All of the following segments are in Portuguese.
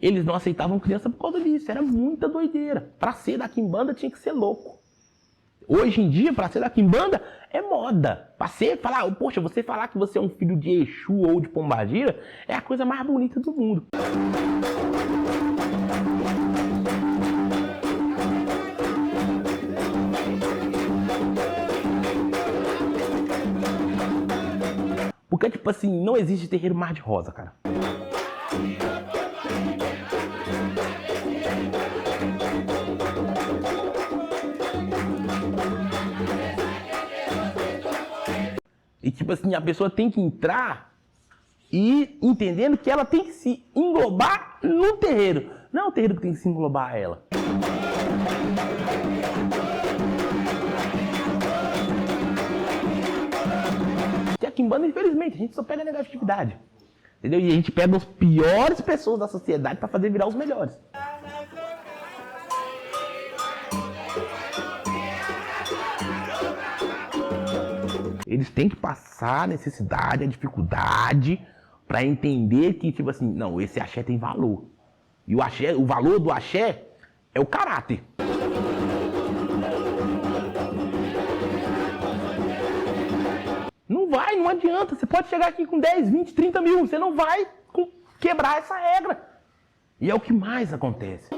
Eles não aceitavam criança por causa disso, era muita doideira. Pra ser da quimbanda tinha que ser louco. Hoje em dia, pra ser da quimbanda, é moda. Pra ser, falar, poxa, você falar que você é um filho de Exu ou de Pombagira, é a coisa mais bonita do mundo. Porque, tipo assim, não existe terreiro mar de rosa, cara. E, tipo assim, a pessoa tem que entrar e entendendo que ela tem que se englobar no terreiro. Não é o terreiro que tem que se englobar a ela. E a quimbanda, infelizmente, a gente só pega negatividade. Entendeu? E a gente pega as piores pessoas da sociedade para fazer virar os melhores. Eles têm que passar a necessidade, a dificuldade, para entender que, tipo assim, não, esse axé tem valor. E o axé, o valor do axé é o caráter. Não vai, não adianta. Você pode chegar aqui com 10, 20, 30 mil. Você não vai quebrar essa regra. E é o que mais acontece.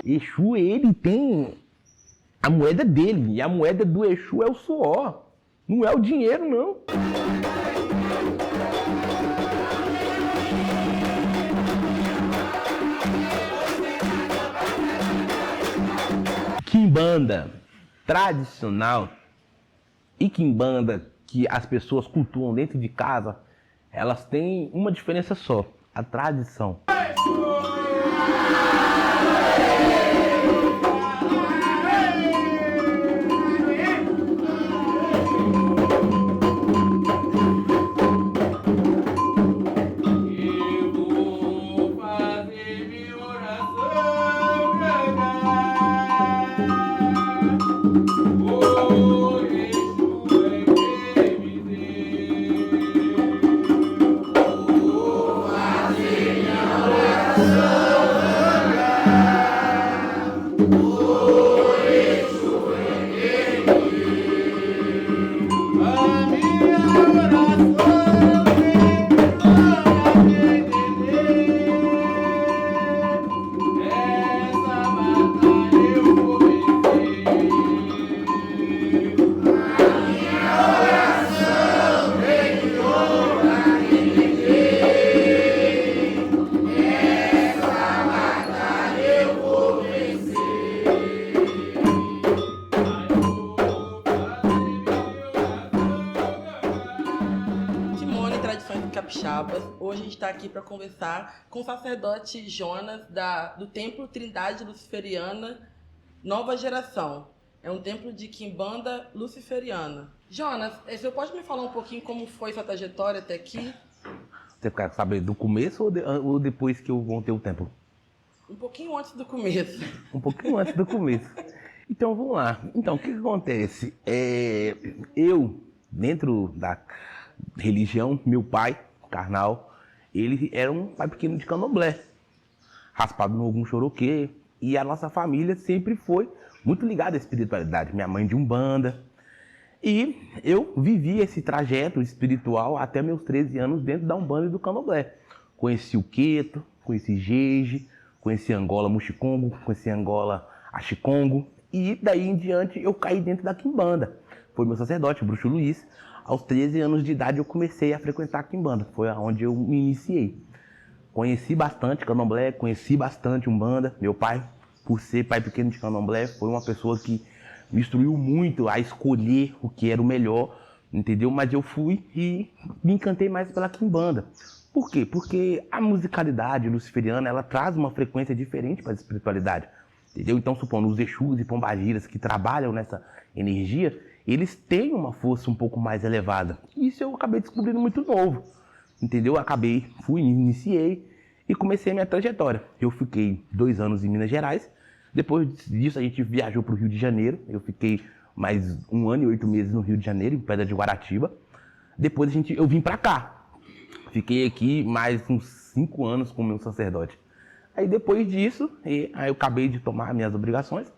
Exu, ele tem a moeda dele. E a moeda do Exu é o suor. Não é o dinheiro, não. Quimbanda tradicional e quimbanda que as pessoas cultuam dentro de casa, elas têm uma diferença só, a tradição. Capixabas. Hoje a gente está aqui para conversar com o sacerdote Jonas do Templo Trindade Luciferiana Nova Geração. É um templo de quimbanda luciferiana. Jonas, você pode me falar um pouquinho como foi sua trajetória até aqui? Você quer saber do começo ou depois que eu montei o templo? Um pouquinho antes do começo. Um pouquinho antes do começo. Então, vamos lá. Então, o que acontece? Eu, dentro da religião, meu pai, carnal, ele era um pai pequeno de candomblé, raspado no Ogum Choroquê, e a nossa família sempre foi muito ligada à espiritualidade. Minha mãe de Umbanda. E eu vivi esse trajeto espiritual até meus 13 anos dentro da Umbanda e do candomblé. Conheci o Queto, conheci Jeje, conheci Angola Muxicongo, conheci Angola Axicongo, e daí em diante eu caí dentro da quimbanda. Foi meu sacerdote, o Bruxo Luiz. Aos 13 anos de idade eu comecei a frequentar a quimbanda, foi onde eu me iniciei. Conheci bastante candomblé, conheci bastante Umbanda. Meu pai, por ser pai pequeno de candomblé, foi uma pessoa que me instruiu muito a escolher o que era o melhor, entendeu? Mas eu fui e me encantei mais pela quimbanda. Por quê? Porque a musicalidade luciferiana, ela traz uma frequência diferente para a espiritualidade, entendeu? Então, supondo os Exus e Pombagiras que trabalham nessa energia, eles têm uma força um pouco mais elevada. Isso eu acabei descobrindo muito novo, entendeu? Fui, iniciei e comecei a minha trajetória. Eu fiquei 2 anos em Minas Gerais. Depois disso a gente viajou para o Rio de Janeiro. Eu fiquei mais 1 ano e 8 meses no Rio de Janeiro, em Pedra de Guaratiba. Depois eu vim pra cá. Fiquei aqui mais uns 5 anos com o meu sacerdote. Aí depois disso, aí eu acabei de tomar minhas obrigações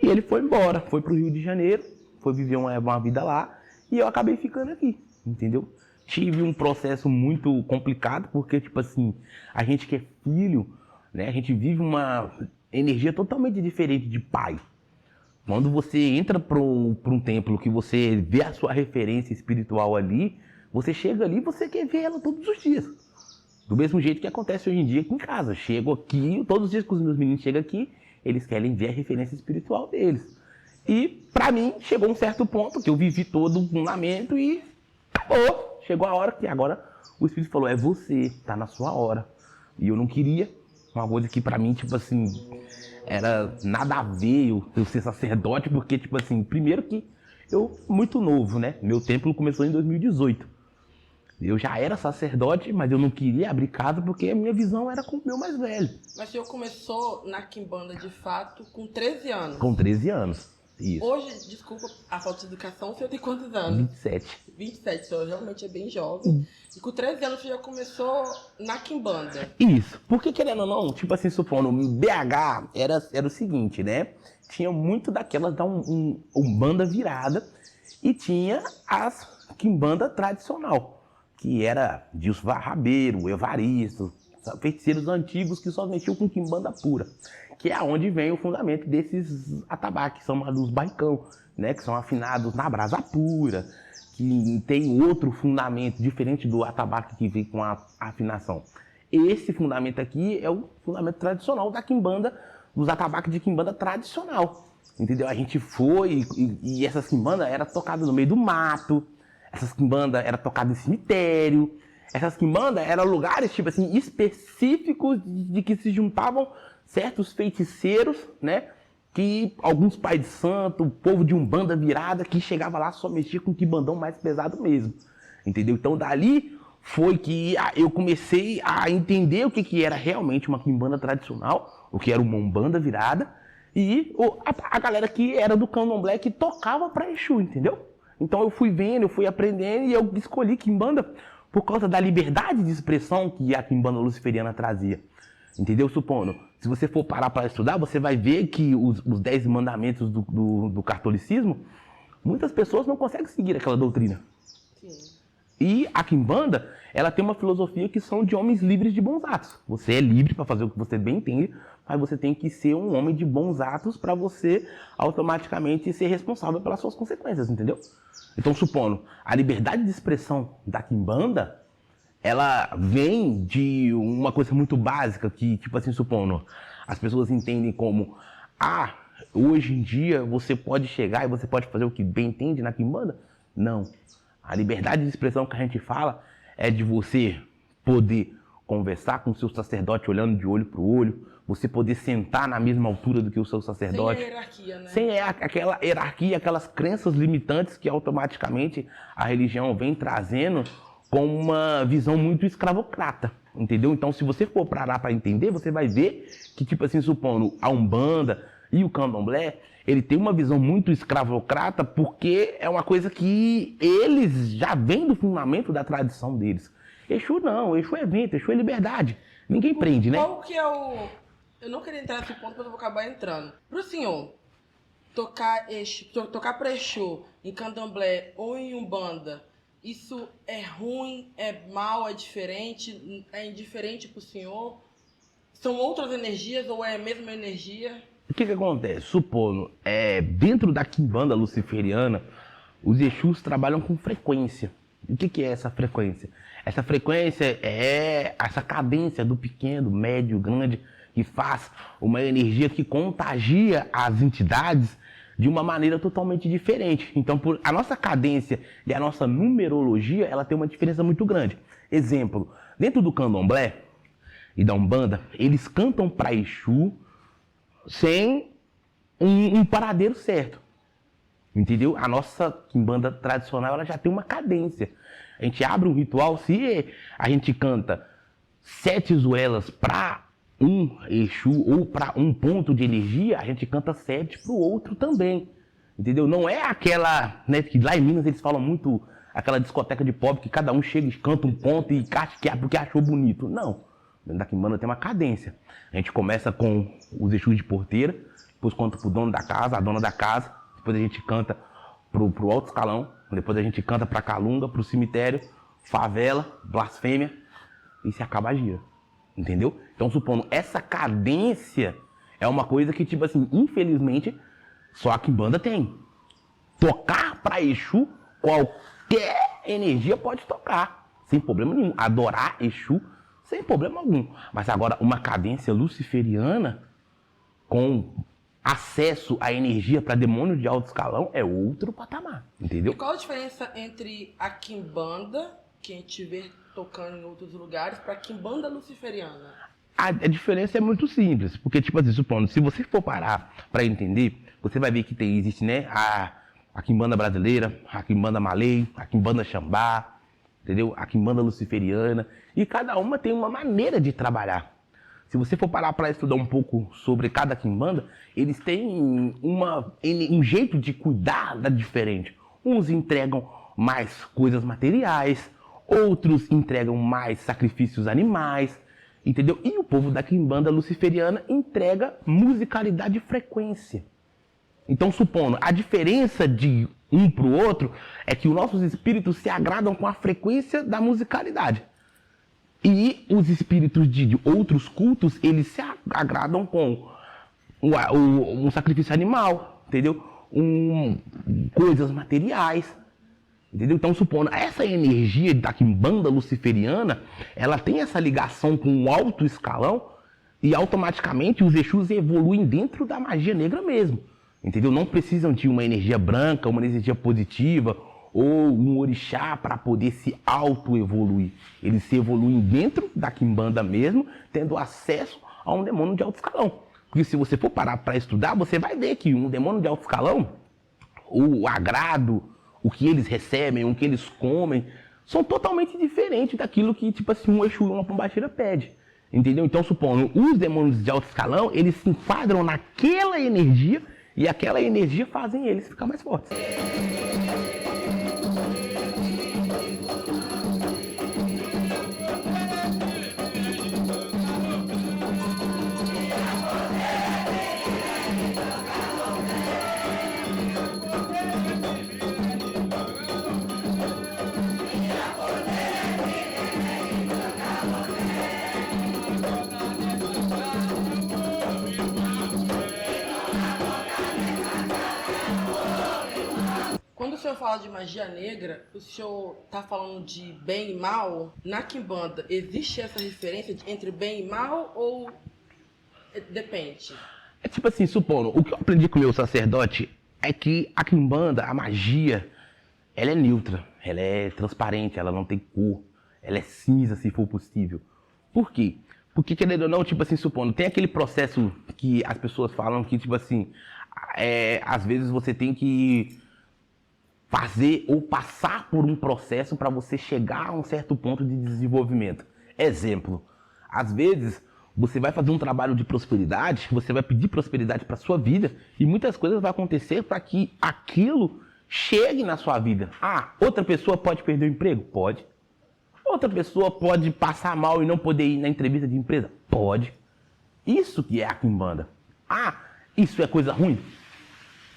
e ele foi embora, foi pro Rio de Janeiro, foi viver uma vida lá e eu acabei ficando aqui, entendeu? Tive um processo muito complicado porque, tipo assim, a gente que é filho, né, a gente vive uma energia totalmente diferente de pai. Quando você entra para um templo que você vê a sua referência espiritual ali, você chega ali e você quer ver ela todos os dias. Do mesmo jeito que acontece hoje em dia aqui em casa. Chego aqui, todos os dias que os meus meninos chegam aqui, eles querem ver a referência espiritual deles. E para mim, chegou um certo ponto que eu vivi todo o fundamento e acabou. Chegou a hora que agora o Espírito falou, é você, tá na sua hora. E eu não queria, uma coisa que para mim, tipo assim, era nada a ver eu ser sacerdote, porque, tipo assim, primeiro que eu, muito novo, né? Meu templo começou em 2018. Eu já era sacerdote, mas eu não queria abrir casa porque a minha visão era com o meu mais velho. Mas o senhor começou na quimbanda, de fato, com 13 anos. Com 13 anos, isso. Hoje, desculpa a falta de educação, o senhor tem quantos anos? 27. 27, o senhor realmente é bem jovem. E com 13 anos, o senhor já começou na quimbanda. Isso, porque querendo ou não, tipo assim, supondo, BH era o seguinte, né? Tinha muito daquelas da Umbanda virada e tinha as quimbanda tradicional, que era Dilson Rabeiro, Evaristo, feiticeiros antigos que só mexiam com quimbanda pura, que é onde vem o fundamento desses atabaques, que são dos baicão, né? Que são afinados na brasa pura, que tem outro fundamento diferente do atabaque que vem com a afinação. Esse fundamento aqui é o fundamento tradicional da quimbanda, dos atabaques de quimbanda tradicional, entendeu? A gente foi e essas quimbandas eram tocadas no meio do mato, essas quimbandas eram tocadas em cemitério, essas quimbandas eram lugares, tipo assim, específicos de que se juntavam certos feiticeiros, né? Que alguns pais de santo, o povo de umbanda virada, que chegava lá só mexia com quimbandão mais pesado mesmo, entendeu? Então dali foi que eu comecei a entender o que era realmente uma quimbanda tradicional, o que era uma umbanda virada, e a galera que era do candomblé que tocava pra Exu, entendeu? Então eu fui vendo, eu fui aprendendo e eu escolhi quimbanda por causa da liberdade de expressão que a quimbanda luciferiana trazia. Entendeu? Supondo, se você for parar para estudar, você vai ver que os 10 mandamentos do catolicismo, muitas pessoas não conseguem seguir aquela doutrina. Sim. E a quimbanda, ela tem uma filosofia que são de homens livres de bons atos. Você é livre para fazer o que você bem entende, mas você tem que ser um homem de bons atos para você automaticamente ser responsável pelas suas consequências, entendeu? Então, supondo, a liberdade de expressão da quimbanda, ela vem de uma coisa muito básica que, tipo assim, supondo, as pessoas entendem como, hoje em dia você pode chegar e você pode fazer o que bem entende na quimbanda? Não. A liberdade de expressão que a gente fala é de você poder conversar com o seu sacerdote olhando de olho para o olho, você poder sentar na mesma altura do que o seu sacerdote. Sem a hierarquia, né? Sem aquela hierarquia, aquelas crenças limitantes que automaticamente a religião vem trazendo com uma visão muito escravocrata, entendeu? Então, se você for parar para entender, você vai ver que, tipo assim, supondo a Umbanda e o Candomblé, ele tem uma visão muito escravocrata porque é uma coisa que eles já vêm do fundamento da tradição deles. Exu não, Exu é vento, Exu é liberdade. Ninguém prende, né? Qual que é o... Eu não queria entrar nesse ponto, mas eu vou acabar entrando. Pro senhor, tocar pra Exu em Candomblé ou em Umbanda, isso é ruim, é mal, é diferente, é indiferente pro senhor? São outras energias ou é a mesma energia? O que acontece? Supondo, dentro da quimbanda luciferiana, os Exus trabalham com frequência. O que é essa frequência? Essa frequência é essa cadência do pequeno, médio, grande, que faz uma energia que contagia as entidades de uma maneira totalmente diferente. Então, a nossa cadência e a nossa numerologia, ela tem uma diferença muito grande. Exemplo, dentro do Candomblé e da Umbanda, eles cantam para Exu sem um paradeiro certo. Entendeu? A nossa quimbanda tradicional, ela já tem uma cadência. A gente abre um ritual, se a gente canta 7 zuelas para um Exu ou para um ponto de energia, a gente canta 7 para o outro também. entendeu? Não é aquela, né, que lá em Minas eles falam muito, aquela discoteca de pobre que cada um chega e canta um ponto e porque achou bonito. Não, dentro da quimbanda tem uma cadência. A gente começa com os Exus de porteira, depois canta pro dono da casa, a dona da casa, depois a gente canta pro alto escalão, depois a gente canta pra calunga, pro cemitério, favela, blasfêmia, e se acaba a gira, entendeu? Então, supondo, essa cadência é uma coisa que, tipo assim, infelizmente, só a quimbanda tem. Tocar pra Exu, qualquer energia pode tocar, sem problema nenhum. Adorar Exu, sem problema algum. Mas agora, uma cadência luciferiana, com acesso à energia para demônios de alto escalão, é outro patamar, entendeu? E qual a diferença entre a quimbanda, que a gente vê tocando em outros lugares, para a quimbanda luciferiana? A diferença é muito simples, porque, tipo assim, supondo, se você for parar para entender, você vai ver que existe, né, a quimbanda brasileira, a quimbanda malay, a quimbanda xambá, entendeu? A quimbanda luciferiana, e cada uma tem uma maneira de trabalhar. Se você for parar para estudar um pouco sobre cada quimbanda, eles têm um jeito de cuidar da diferente. Uns entregam mais coisas materiais, outros entregam mais sacrifícios animais, entendeu? E o povo da quimbanda luciferiana entrega musicalidade e frequência. Então, supondo, a diferença de um para o outro é que os nossos espíritos se agradam com a frequência da musicalidade. E os espíritos de outros cultos, eles se agradam com um sacrifício animal, entendeu? Coisas materiais, entendeu? Então, supondo, essa energia da quimbanda luciferiana, ela tem essa ligação com o alto escalão e automaticamente os Exus evoluem dentro da magia negra mesmo, entendeu? Não precisam de uma energia branca, uma energia positiva ou um orixá para poder se auto-evoluir. Eles se evoluem dentro da quimbanda mesmo, tendo acesso a um demônio de alto escalão. Porque se você for parar para estudar, você vai ver que um demônio de alto escalão, o agrado, o que eles recebem, o que eles comem, são totalmente diferentes daquilo que, tipo assim, um Exu e uma pombagira pede. Entendeu? Então, supondo, os demônios de alto escalão, eles se enquadram naquela energia e aquela energia fazem eles ficar mais fortes. Quando o senhor fala de magia negra, o senhor está falando de bem e mal? Na quimbanda, existe essa referência entre bem e mal ou depende? É tipo assim, supondo, o que eu aprendi com o meu sacerdote é que a quimbanda, a magia, ela é neutra, ela é transparente, ela não tem cor, ela é cinza se for possível. Por quê? Porque, querendo ou não, tipo assim, supondo, tem aquele processo que as pessoas falam que, tipo assim, às vezes você tem que fazer ou passar por um processo para você chegar a um certo ponto de desenvolvimento. Exemplo, às vezes você vai fazer um trabalho de prosperidade, você vai pedir prosperidade para sua vida e muitas coisas vão acontecer para que aquilo chegue na sua vida. Ah, outra pessoa pode perder o emprego? Pode. Outra pessoa pode passar mal e não poder ir na entrevista de empresa? Pode. Isso que é a quimbanda. Ah, isso é coisa ruim?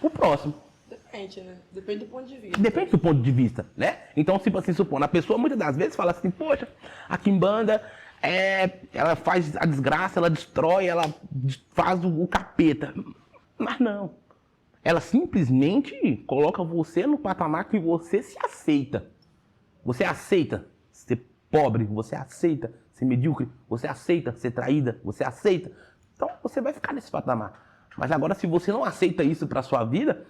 O próximo. Depende, né? Depende do ponto de vista. Depende do ponto de vista, né? Então, tipo assim, supondo, a pessoa muitas das vezes fala assim, poxa, a quimbanda, ela faz a desgraça, ela destrói, ela faz o capeta. Mas não. Ela simplesmente coloca você no patamar que você se aceita. Você aceita ser pobre, você aceita ser medíocre, você aceita ser traída, você aceita. Então, você vai ficar nesse patamar. Mas agora, se você não aceita isso para sua vida,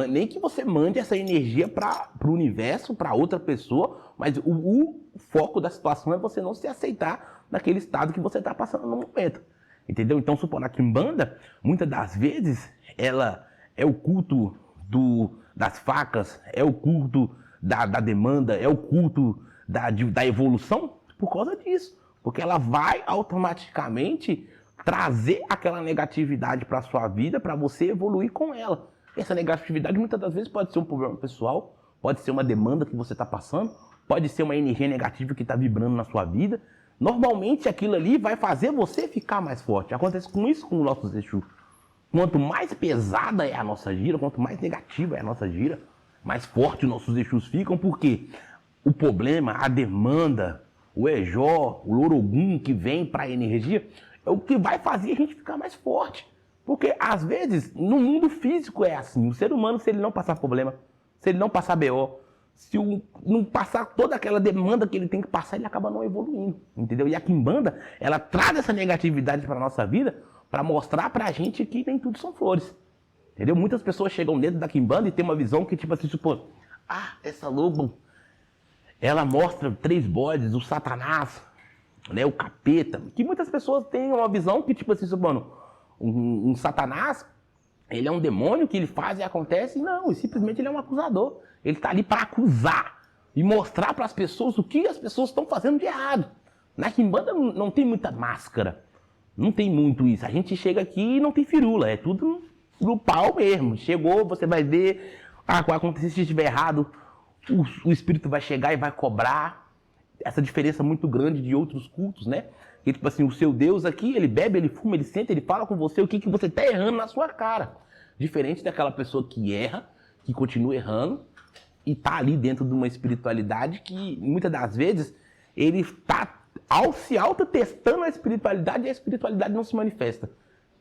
nem que você mande essa energia para o universo, para outra pessoa, mas o foco da situação é você não se aceitar naquele estado que você está passando no momento. Entendeu? Então, supondo a quimbanda, muitas das vezes, ela é o culto das facas, é o culto da demanda, é o culto da evolução por causa disso. Porque ela vai automaticamente trazer aquela negatividade para sua vida, para você evoluir com ela. Essa negatividade muitas das vezes pode ser um problema pessoal, pode ser uma demanda que você está passando, pode ser uma energia negativa que está vibrando na sua vida. Normalmente aquilo ali vai fazer você ficar mais forte. Acontece com isso com os nossos Exus. Quanto mais pesada é a nossa gira, quanto mais negativa é a nossa gira, mais forte os nossos Exus ficam, porque o problema, a demanda, o Ejó, o Lorogum que vem para a energia, é o que vai fazer a gente ficar mais forte. Porque às vezes, no mundo físico é assim, o ser humano, se ele não passar problema, se ele não passar BO, se não passar toda aquela demanda que ele tem que passar, ele acaba não evoluindo, entendeu? E a Quimbanda, ela traz essa negatividade para a nossa vida, para mostrar pra gente que nem tudo são flores, entendeu? Muitas pessoas chegam dentro da Quimbanda e tem uma visão que tipo assim, supor, essa logo, ela mostra 3 bodes, o Satanás, né, o capeta, que muitas pessoas têm uma visão que tipo assim, supondo, um Satanás, ele é um demônio que ele faz e acontece, não, simplesmente ele é um acusador, ele tá ali para acusar e mostrar para as pessoas o que as pessoas estão fazendo de errado. Na Quimbanda não tem muita máscara. Não tem muito isso. A gente chega aqui e não tem firula. É tudo no pau mesmo. Chegou, você vai ver. Vai acontecer se estiver errado. O espírito vai chegar e vai cobrar. Essa diferença muito grande de outros cultos, né? Que tipo assim, o seu Deus aqui, ele bebe, ele fuma, ele senta, ele fala com você o que você tá errando na sua cara. Diferente daquela pessoa que erra, que continua errando e tá ali dentro de uma espiritualidade que muitas das vezes ele tá se auto-testando a espiritualidade e a espiritualidade não se manifesta.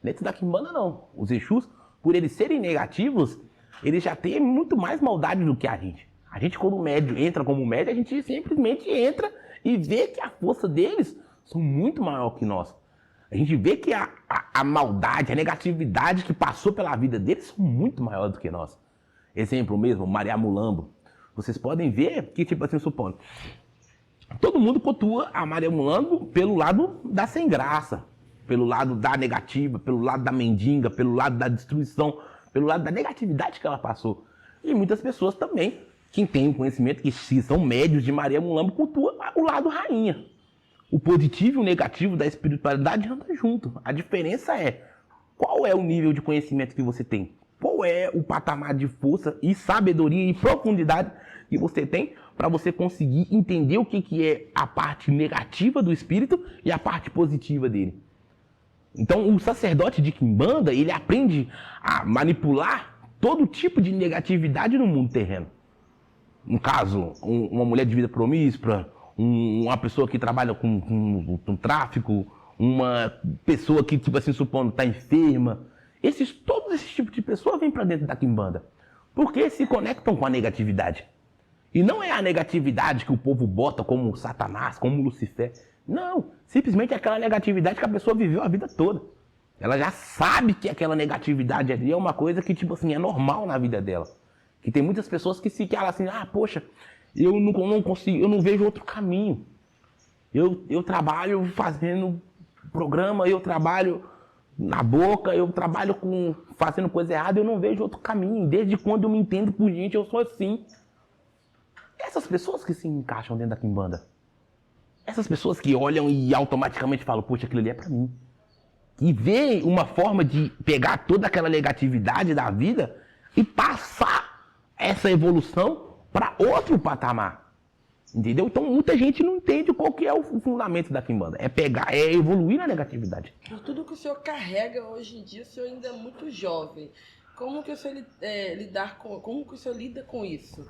Dentro da Quimbanda, não. Os Exus, por eles serem negativos, eles já têm muito mais maldade do que a gente. A gente, quando o médio entra como médio, a gente simplesmente entra e vê que a força deles são muito maior que nós. A gente vê que a maldade, a negatividade que passou pela vida deles são muito maior do que nós. Exemplo mesmo, Maria Mulambo. Vocês podem ver que, tipo assim, supondo, todo mundo pontua a Maria Mulambo pelo lado da sem graça, pelo lado da negativa, pelo lado da mendiga, pelo lado da destruição, pelo lado da negatividade que ela passou. E muitas pessoas também, que têm conhecimento, que são médios de Maria Mulambo, pontuam o lado rainha. O positivo e o negativo da espiritualidade andam junto. A diferença é qual é o nível de conhecimento que você tem, qual é o patamar de força e sabedoria e profundidade que você tem para você conseguir entender o que é a parte negativa do espírito e a parte positiva dele. Então, o sacerdote de Quimbanda, ele aprende a manipular todo tipo de negatividade no mundo terreno. No caso, uma mulher de vida promíscua, uma pessoa que trabalha com tráfico, uma pessoa que, tipo assim, supondo, está enferma. Todos esses tipos de pessoas vêm para dentro da Quimbanda, porque se conectam com a negatividade. E não é a negatividade que o povo bota como Satanás, como Lucifer. Não, simplesmente é aquela negatividade que a pessoa viveu a vida toda. Ela já sabe que aquela negatividade ali é uma coisa que, tipo assim, é normal na vida dela. Que tem muitas pessoas que se falam assim, poxa, eu não consigo, eu não vejo outro caminho. Eu trabalho fazendo programa, eu trabalho na boca, eu trabalho fazendo coisa errada, eu não vejo outro caminho. Desde quando eu me entendo por gente, eu sou assim. Essas pessoas que se encaixam dentro da Quimbanda, essas pessoas que olham e automaticamente falam, poxa, aquilo ali é pra mim. E vê uma forma de pegar toda aquela negatividade da vida e passar essa evolução para outro patamar. Entendeu? Então muita gente não entende qual que é o fundamento da Quimbanda. É evoluir na negatividade. Por tudo que o senhor carrega hoje em dia, o senhor ainda é muito jovem. Como que o senhor como que o senhor lida com isso?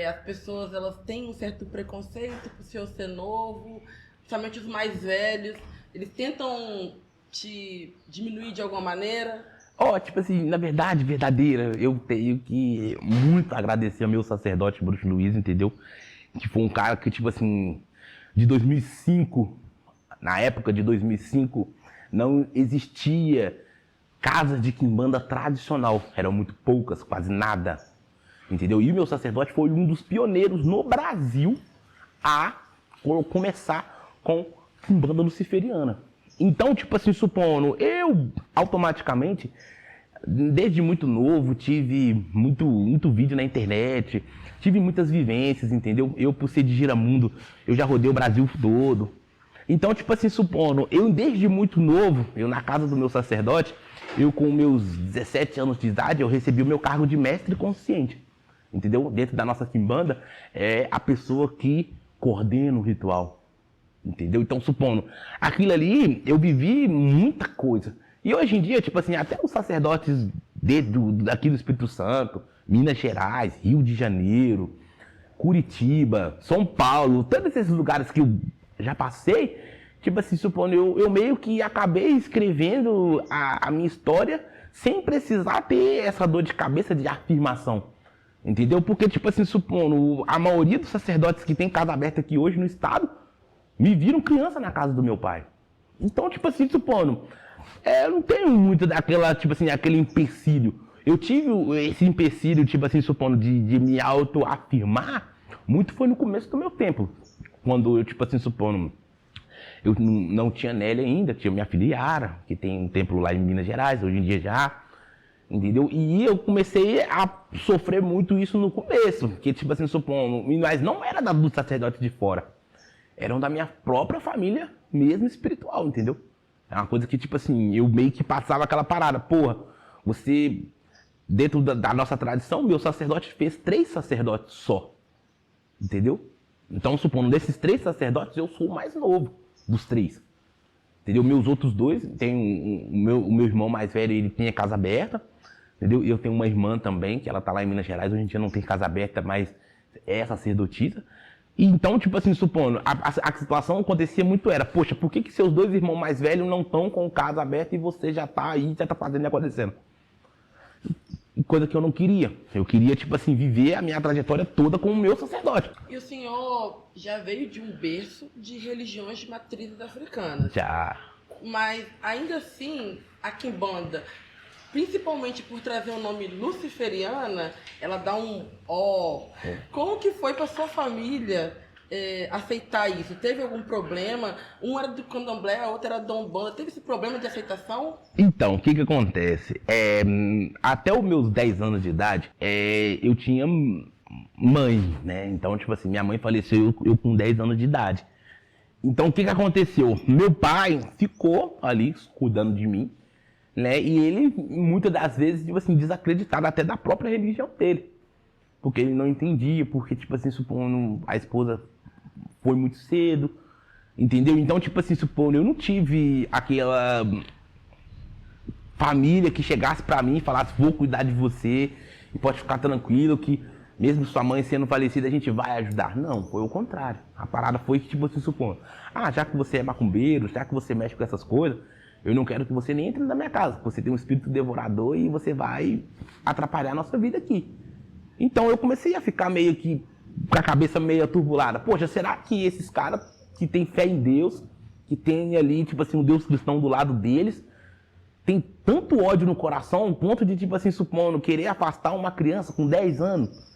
As pessoas, elas têm um certo preconceito por o senhor ser novo, principalmente os mais velhos. Eles tentam te diminuir de alguma maneira? Tipo assim, na verdade, verdadeira, eu tenho que muito agradecer ao meu sacerdote, Bruxo Luiz, entendeu? Que foi um cara que, tipo assim, de 2005, na época de 2005, não existia casas de Quimbanda tradicional. Eram muito poucas, quase nada, entendeu? E o meu sacerdote foi um dos pioneiros no Brasil a começar com Quimbanda luciferiana. Então, tipo assim, supondo, eu automaticamente, desde muito novo, tive muito vídeo na internet, tive muitas vivências, entendeu? Eu, por ser de Giramundo, eu já rodei o Brasil todo. Então, tipo assim, supondo, eu desde muito novo, eu na casa do meu sacerdote, eu com meus 17 anos de idade, eu recebi o meu cargo de mestre consciente. Entendeu? Dentro da nossa quimbanda, é a pessoa que coordena o ritual. Entendeu? Então, supondo, aquilo ali, eu vivi muita coisa. E hoje em dia, tipo assim, até os sacerdotes daqui do Espírito Santo, Minas Gerais, Rio de Janeiro, Curitiba, São Paulo, todos esses lugares que eu já passei, tipo assim, supondo, eu meio que acabei escrevendo a minha história sem precisar ter essa dor de cabeça de afirmação. Entendeu? Porque, tipo assim, supondo, a maioria dos sacerdotes que tem casa aberta aqui hoje no estado, me viram criança na casa do meu pai. Então, tipo assim, supondo, eu não tenho muito daquela, tipo assim, aquele empecilho. Eu tive esse empecilho, tipo assim, supondo, de me autoafirmar, muito foi no começo do meu templo. Quando eu, tipo assim, supondo, eu não tinha Nélia ainda, tinha minha filha Yara, que tem um templo lá em Minas Gerais, hoje em dia já. Entendeu? E eu comecei a sofrer muito isso no começo, que tipo assim, supondo, mas não era dos sacerdotes de fora, eram da minha própria família mesmo espiritual, entendeu? É uma coisa que tipo assim, eu meio que passava aquela parada, porra, você, dentro da nossa tradição, meu sacerdote fez 3 sacerdotes só, entendeu? Então, supondo, desses 3 sacerdotes, eu sou o mais novo dos 3. Entendeu? Meus outros 2, tem o meu irmão mais velho, ele tem a casa aberta, entendeu? E eu tenho uma irmã também, que ela tá lá em Minas Gerais, hoje em dia não tem casa aberta, mas é sacerdotisa. E então, tipo assim, supondo, a situação acontecia muito era, poxa, por que seus 2 irmãos mais velhos não estão com casa aberta e você já tá aí, já tá fazendo e acontecendo? Coisa que eu não queria. Eu queria, tipo assim, viver a minha trajetória toda com o meu sacerdote. E o senhor já veio de um berço de religiões de matrizes africanas. Já. Mas, ainda assim, a quimbanda, principalmente por trazer o nome luciferiana, ela dá um ó. Como que foi para sua família aceitar isso? Teve algum problema? Um era do candomblé, a outra era da umbanda. Teve esse problema de aceitação? Então, o que acontece? Até os meus 10 anos de idade, eu tinha mãe, né? Então, tipo assim, minha mãe faleceu eu com 10 anos de idade. Então, o que aconteceu? Meu pai ficou ali cuidando de mim, né? E ele, muitas das vezes, tipo assim, desacreditado até da própria religião dele. Porque ele não entendia, porque, tipo assim, supondo, a esposa foi muito cedo, entendeu? Então, tipo assim, supondo, eu não tive aquela família que chegasse pra mim e falasse, vou cuidar de você, e pode ficar tranquilo que, mesmo sua mãe sendo falecida, a gente vai ajudar. Não, foi o contrário. A parada foi que, tipo assim, supondo, já que você é macumbeiro, já que você mexe com essas coisas, eu não quero que você nem entre na minha casa, porque você tem um espírito devorador e você vai atrapalhar a nossa vida aqui. Então eu comecei a ficar meio que com a cabeça meio turbulada. Poxa, será que esses caras que têm fé em Deus, que tem ali, tipo assim, um Deus cristão do lado deles, tem tanto ódio no coração, ao ponto de, tipo assim, supondo, querer afastar uma criança com 10 anos,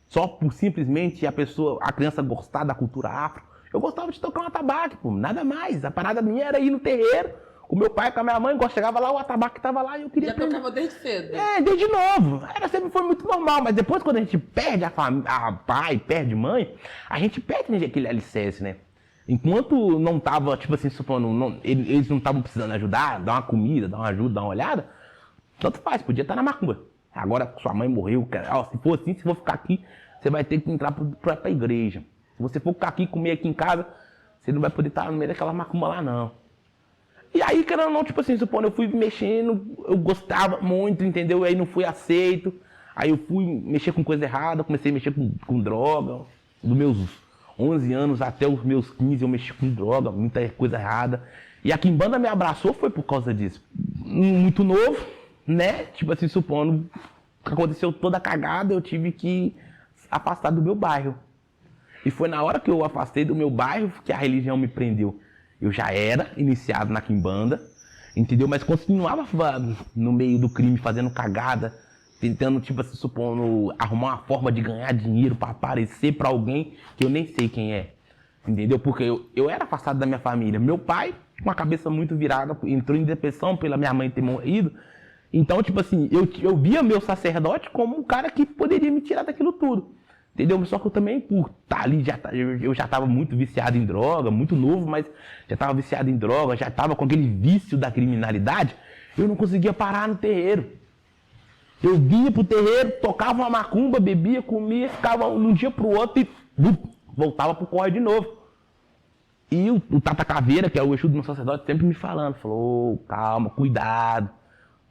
só por simplesmente a criança gostar da cultura afro? Eu gostava de tocar um atabaque, pô, nada mais. A parada minha era ir no terreiro, com meu pai, com a minha mãe, chegava lá, o atabaque tava lá e eu queria... Já tocava desde cedo? Desde novo. Sempre foi muito normal, mas depois quando a gente perde a pai, perde mãe, a gente perde aquele alicerce, né? Enquanto não tava, tipo assim, supondo, eles não estavam precisando ajudar, dar uma comida, dar uma ajuda, dar uma olhada, tanto faz, podia estar na macumba. Agora sua mãe morreu, se for assim, se for ficar aqui, você vai ter que entrar pra igreja. Se você for ficar aqui, comer aqui em casa, você não vai poder estar no meio daquela macumba lá, não. E aí, querendo ou não, tipo assim, supondo, eu fui mexendo, eu gostava muito, entendeu? E aí não fui aceito. Aí eu fui mexer com coisa errada, comecei a mexer com droga. Dos meus 11 anos até os meus 15 eu mexi com droga, muita coisa errada. E a quimbanda me abraçou foi por causa disso. Muito novo, né? Tipo assim, supondo, aconteceu toda a cagada, eu tive que afastar do meu bairro. E foi na hora que eu afastei do meu bairro que a religião me prendeu. Eu já era iniciado na quimbanda, entendeu? Mas continuava no meio do crime, fazendo cagada, tentando, tipo assim, supondo, arrumar uma forma de ganhar dinheiro para aparecer para alguém que eu nem sei quem é, entendeu? Porque eu era afastado da minha família. Meu pai, com a cabeça muito virada, entrou em depressão pela minha mãe ter morrido. Então, tipo assim, eu via meu sacerdote como um cara que poderia me tirar daquilo tudo. Entendeu? Só que eu também, por estar ali, eu já estava muito viciado em droga, muito novo, mas já estava viciado em droga, já estava com aquele vício da criminalidade, eu não conseguia parar no terreiro. Eu vinha pro terreiro, tocava uma macumba, bebia, comia, ficava um dia pro outro e voltava pro corre de novo. E o Tata Caveira, que é o Exu do meu sacerdote, sempre me falou, calma, cuidado.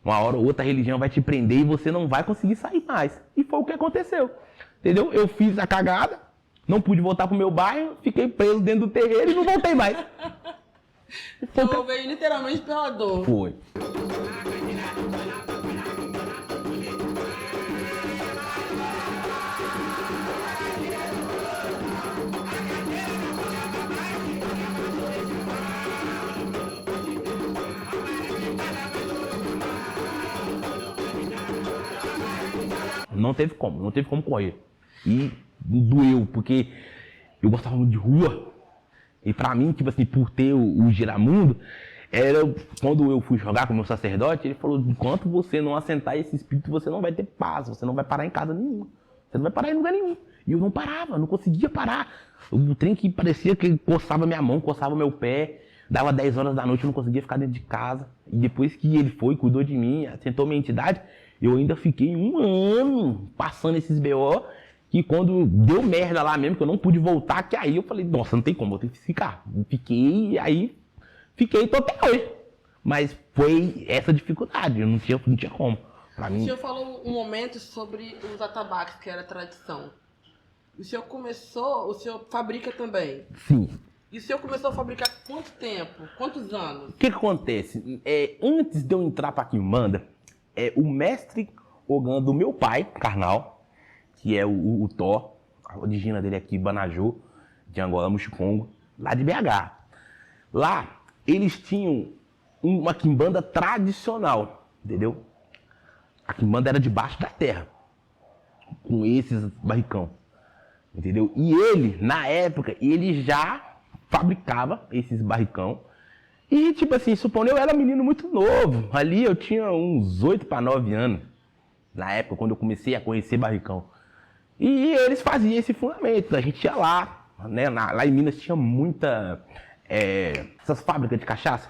Uma hora ou outra a religião vai te prender e você não vai conseguir sair mais. E foi o que aconteceu. Entendeu? Eu fiz a cagada, não pude voltar pro meu bairro, fiquei preso dentro do terreiro e não voltei mais. Então veio literalmente pela dor. Foi. Não teve como correr. E doeu, porque eu gostava muito de rua. E pra mim, tipo assim, por ter o Giramundo, era quando eu fui jogar com o meu sacerdote, ele falou, enquanto você não assentar esse espírito, você não vai ter paz, você não vai parar em casa nenhuma. Você não vai parar em lugar nenhum. E eu não parava, não conseguia parar. O trem que parecia que coçava minha mão, coçava meu pé. Dava 10 horas da noite, eu não conseguia ficar dentro de casa. E depois que ele foi, cuidou de mim, assentou minha entidade, eu ainda fiquei 1 ano passando esses BO, que quando deu merda lá mesmo, que eu não pude voltar, que aí eu falei, nossa, não tem como, eu tenho que ficar. Fiquei tô até hoje. Mas foi essa dificuldade, eu não tinha como. Pra mim... O senhor falou um momento sobre os atabaques, que era tradição. O senhor fabrica também? Sim. E o senhor começou a fabricar quanto tempo? Quantos anos? O que acontece? Antes de eu entrar pra Quimbanda, o mestre Ogã do meu pai, carnal, que é o Thó, a origina dele é aqui, Banajô, de Angola, Muxicongo, lá de BH. Lá, eles tinham uma quimbanda tradicional, entendeu? A quimbanda era debaixo da terra, com esses barricão, entendeu? E ele, na época, ele já fabricava esses barricão. E, tipo assim, supondo, eu era menino muito novo. Ali eu tinha uns 8 para 9 anos. Na época, quando eu comecei a conhecer barricão. E eles faziam esse fundamento. A gente ia lá, né? Lá em Minas tinha muita... essas fábricas de cachaça.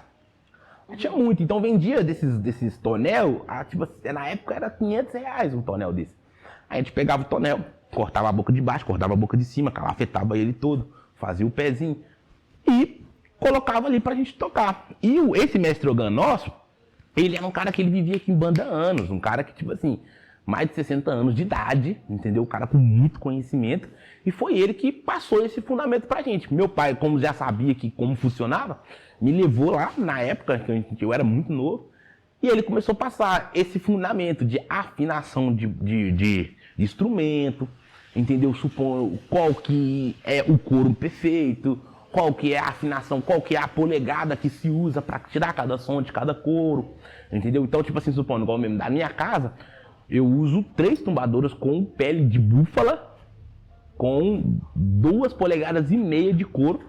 Tinha muito. Então vendia desses tonel. Tipo assim, na época era R$500 um tonel desse. Aí a gente pegava o tonel, cortava a boca de baixo, cortava a boca de cima, calafetava ele todo, fazia o pezinho. E colocava ali pra gente tocar. E esse mestre Ogã nosso, ele era um cara que ele vivia aqui em banda há anos. Um cara que, tipo assim, mais de 60 anos de idade, entendeu? Um cara com muito conhecimento. E foi ele que passou esse fundamento pra gente. Meu pai, como já sabia como funcionava, me levou lá, na época, que eu era muito novo, e ele começou a passar esse fundamento de afinação de instrumento, entendeu? Supondo qual que é o coro perfeito, qual que é a afinação, qual que é a polegada que se usa para tirar cada som de cada coro, entendeu? Então, tipo assim, supondo, igual mesmo, da minha casa, eu uso 3 tumbadoras com pele de búfala, com 2,5 polegadas de couro,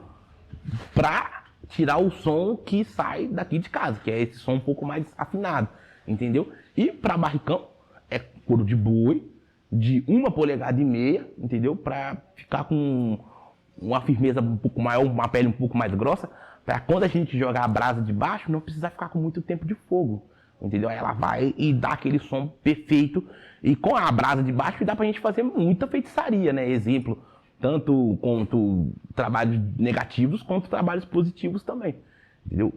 para tirar o som que sai daqui de casa, que é esse som um pouco mais afinado, entendeu? E para barricão, é couro de boi, de 1,5 polegada, entendeu? Para ficar com uma firmeza um pouco maior, uma pele um pouco mais grossa, para quando a gente jogar a brasa de baixo, não precisar ficar com muito tempo de fogo, entendeu? Aí ela vai e dá aquele som perfeito, e com a brasa de baixo dá pra gente fazer muita feitiçaria, né? Exemplo, tanto quanto trabalhos negativos, quanto trabalhos positivos também, entendeu?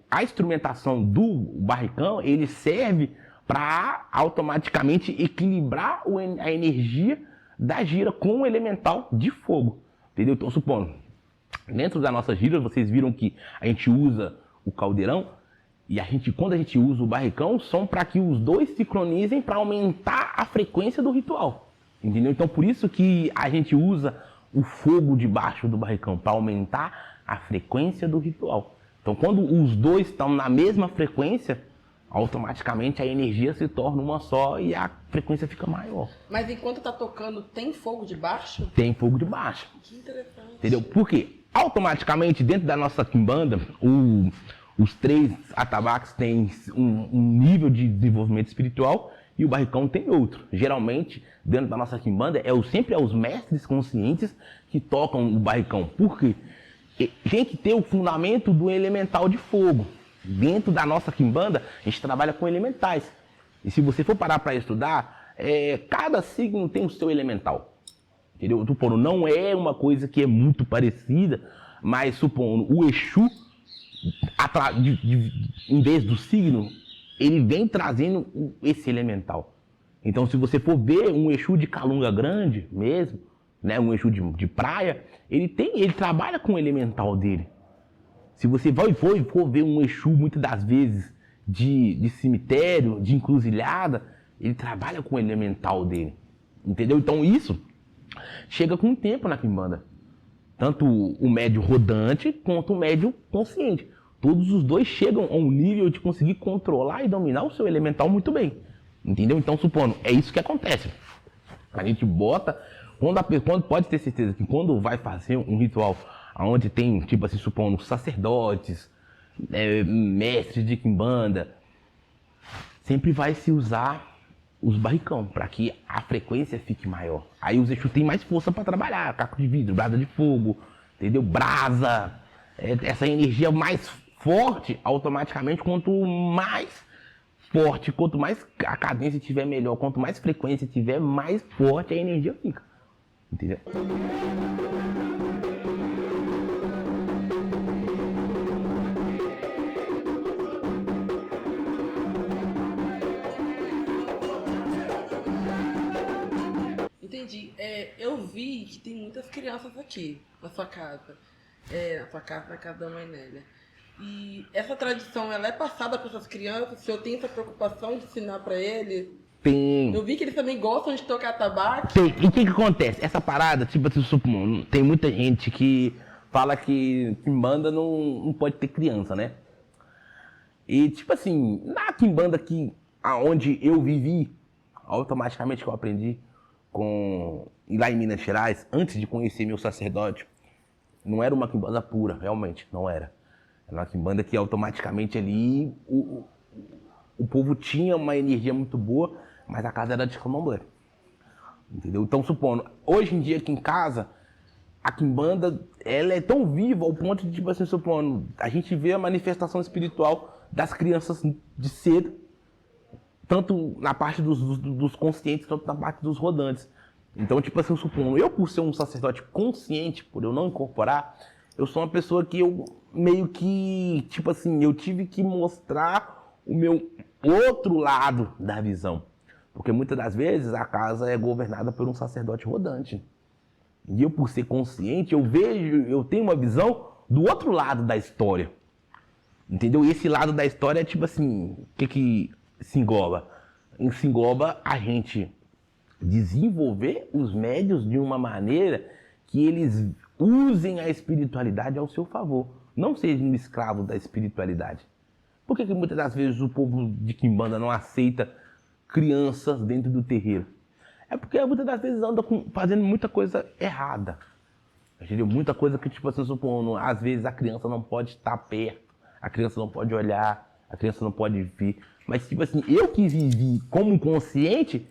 A instrumentação do barricão, ele serve para automaticamente equilibrar a energia da gira com o elemental de fogo. Entendeu? Então, supondo, dentro da nossa gira, vocês viram que a gente usa o caldeirão e quando a gente usa o barricão, são para que os dois sincronizem para aumentar a frequência do ritual. Entendeu? Então, por isso que a gente usa o fogo debaixo do barricão, para aumentar a frequência do ritual. Então, quando os dois estão na mesma frequência, automaticamente a energia se torna uma só e a frequência fica maior. Mas enquanto tá tocando, tem fogo de baixo? Tem fogo de baixo. Que interessante. Entendeu? Porque automaticamente dentro da nossa quimbanda, os 3 atabaques têm um nível de desenvolvimento espiritual e o barricão tem outro. Geralmente, dentro da nossa quimbanda, sempre os mestres conscientes que tocam o barricão. Por quê? Tem que ter o fundamento do elemental de fogo. Dentro da nossa quimbanda, a gente trabalha com elementais. E se você for parar para estudar, cada signo tem o seu elemental. Entendeu? Supondo, não é uma coisa que é muito parecida, mas supondo, o Exu, em vez do signo, ele vem trazendo esse elemental. Então, se você for ver um Exu de Calunga Grande mesmo, né, um Exu de praia, ele trabalha com o elemental dele. Se você for ver um Exu, muitas das vezes, de cemitério, de encruzilhada, ele trabalha com o elemental dele. Entendeu? Então, isso chega com o tempo na quimbanda. Tanto o médio rodante, quanto o médio consciente. Todos os dois chegam a um nível de conseguir controlar e dominar o seu elemental muito bem. Entendeu? Então, supondo, é isso que acontece. A gente bota, quando pode ter certeza que quando vai fazer um ritual onde tem, tipo assim, supondo, sacerdotes, mestres de quimbanda, sempre vai se usar os barricão, para que a frequência fique maior. Aí os Exu tem mais força para trabalhar, caco de vidro, brasa de fogo, entendeu? Brasa, essa energia mais forte, automaticamente, quanto mais forte, quanto mais a cadência tiver melhor, quanto mais frequência tiver, mais forte a energia fica. Entendeu? Entendi. Eu vi que tem muitas crianças aqui na sua casa. Na casa da mãe Nélia. E essa tradição, ela é passada para essas crianças? O senhor tem essa preocupação de ensinar para eles? Tem. Eu vi que eles também gostam de tocar tabaco. Tem. E o que acontece? Essa parada, tipo assim, tem muita gente que fala que quimbanda não pode ter criança, né? E tipo assim, na quimbanda aonde eu vivi, automaticamente que eu aprendi lá em Minas Gerais, antes de conhecer meu sacerdote, não era uma quimbanda pura, realmente, não era. Era uma quimbanda que automaticamente ali o povo tinha uma energia muito boa, mas a casa era de candomblé. Entendeu? Então, supondo, hoje em dia aqui em casa, a quimbanda, ela é tão viva ao ponto de, tipo assim, supondo, a gente vê a manifestação espiritual das crianças de cedo, tanto na parte dos conscientes, quanto na parte dos rodantes. Então, tipo assim, supondo, eu por ser um sacerdote consciente, por eu não incorporar, eu sou uma pessoa que eu meio que, tipo assim, eu tive que mostrar o meu outro lado da visão. Porque muitas das vezes a casa é governada por um sacerdote rodante. E eu, por ser consciente, eu tenho uma visão do outro lado da história. Entendeu? E esse lado da história é tipo assim, o que se engloba? Se engloba a gente desenvolver os médios de uma maneira que eles usem a espiritualidade ao seu favor. Não sejam escravos da espiritualidade. Por que muitas das vezes o povo de quimbanda não aceita crianças dentro do terreiro? É porque muitas das vezes anda fazendo muita coisa errada. Entendeu? Muita coisa que, tipo assim, supondo, às vezes a criança não pode estar perto, a criança não pode olhar, a criança não pode vir. Mas, tipo assim, eu que vivi como consciente,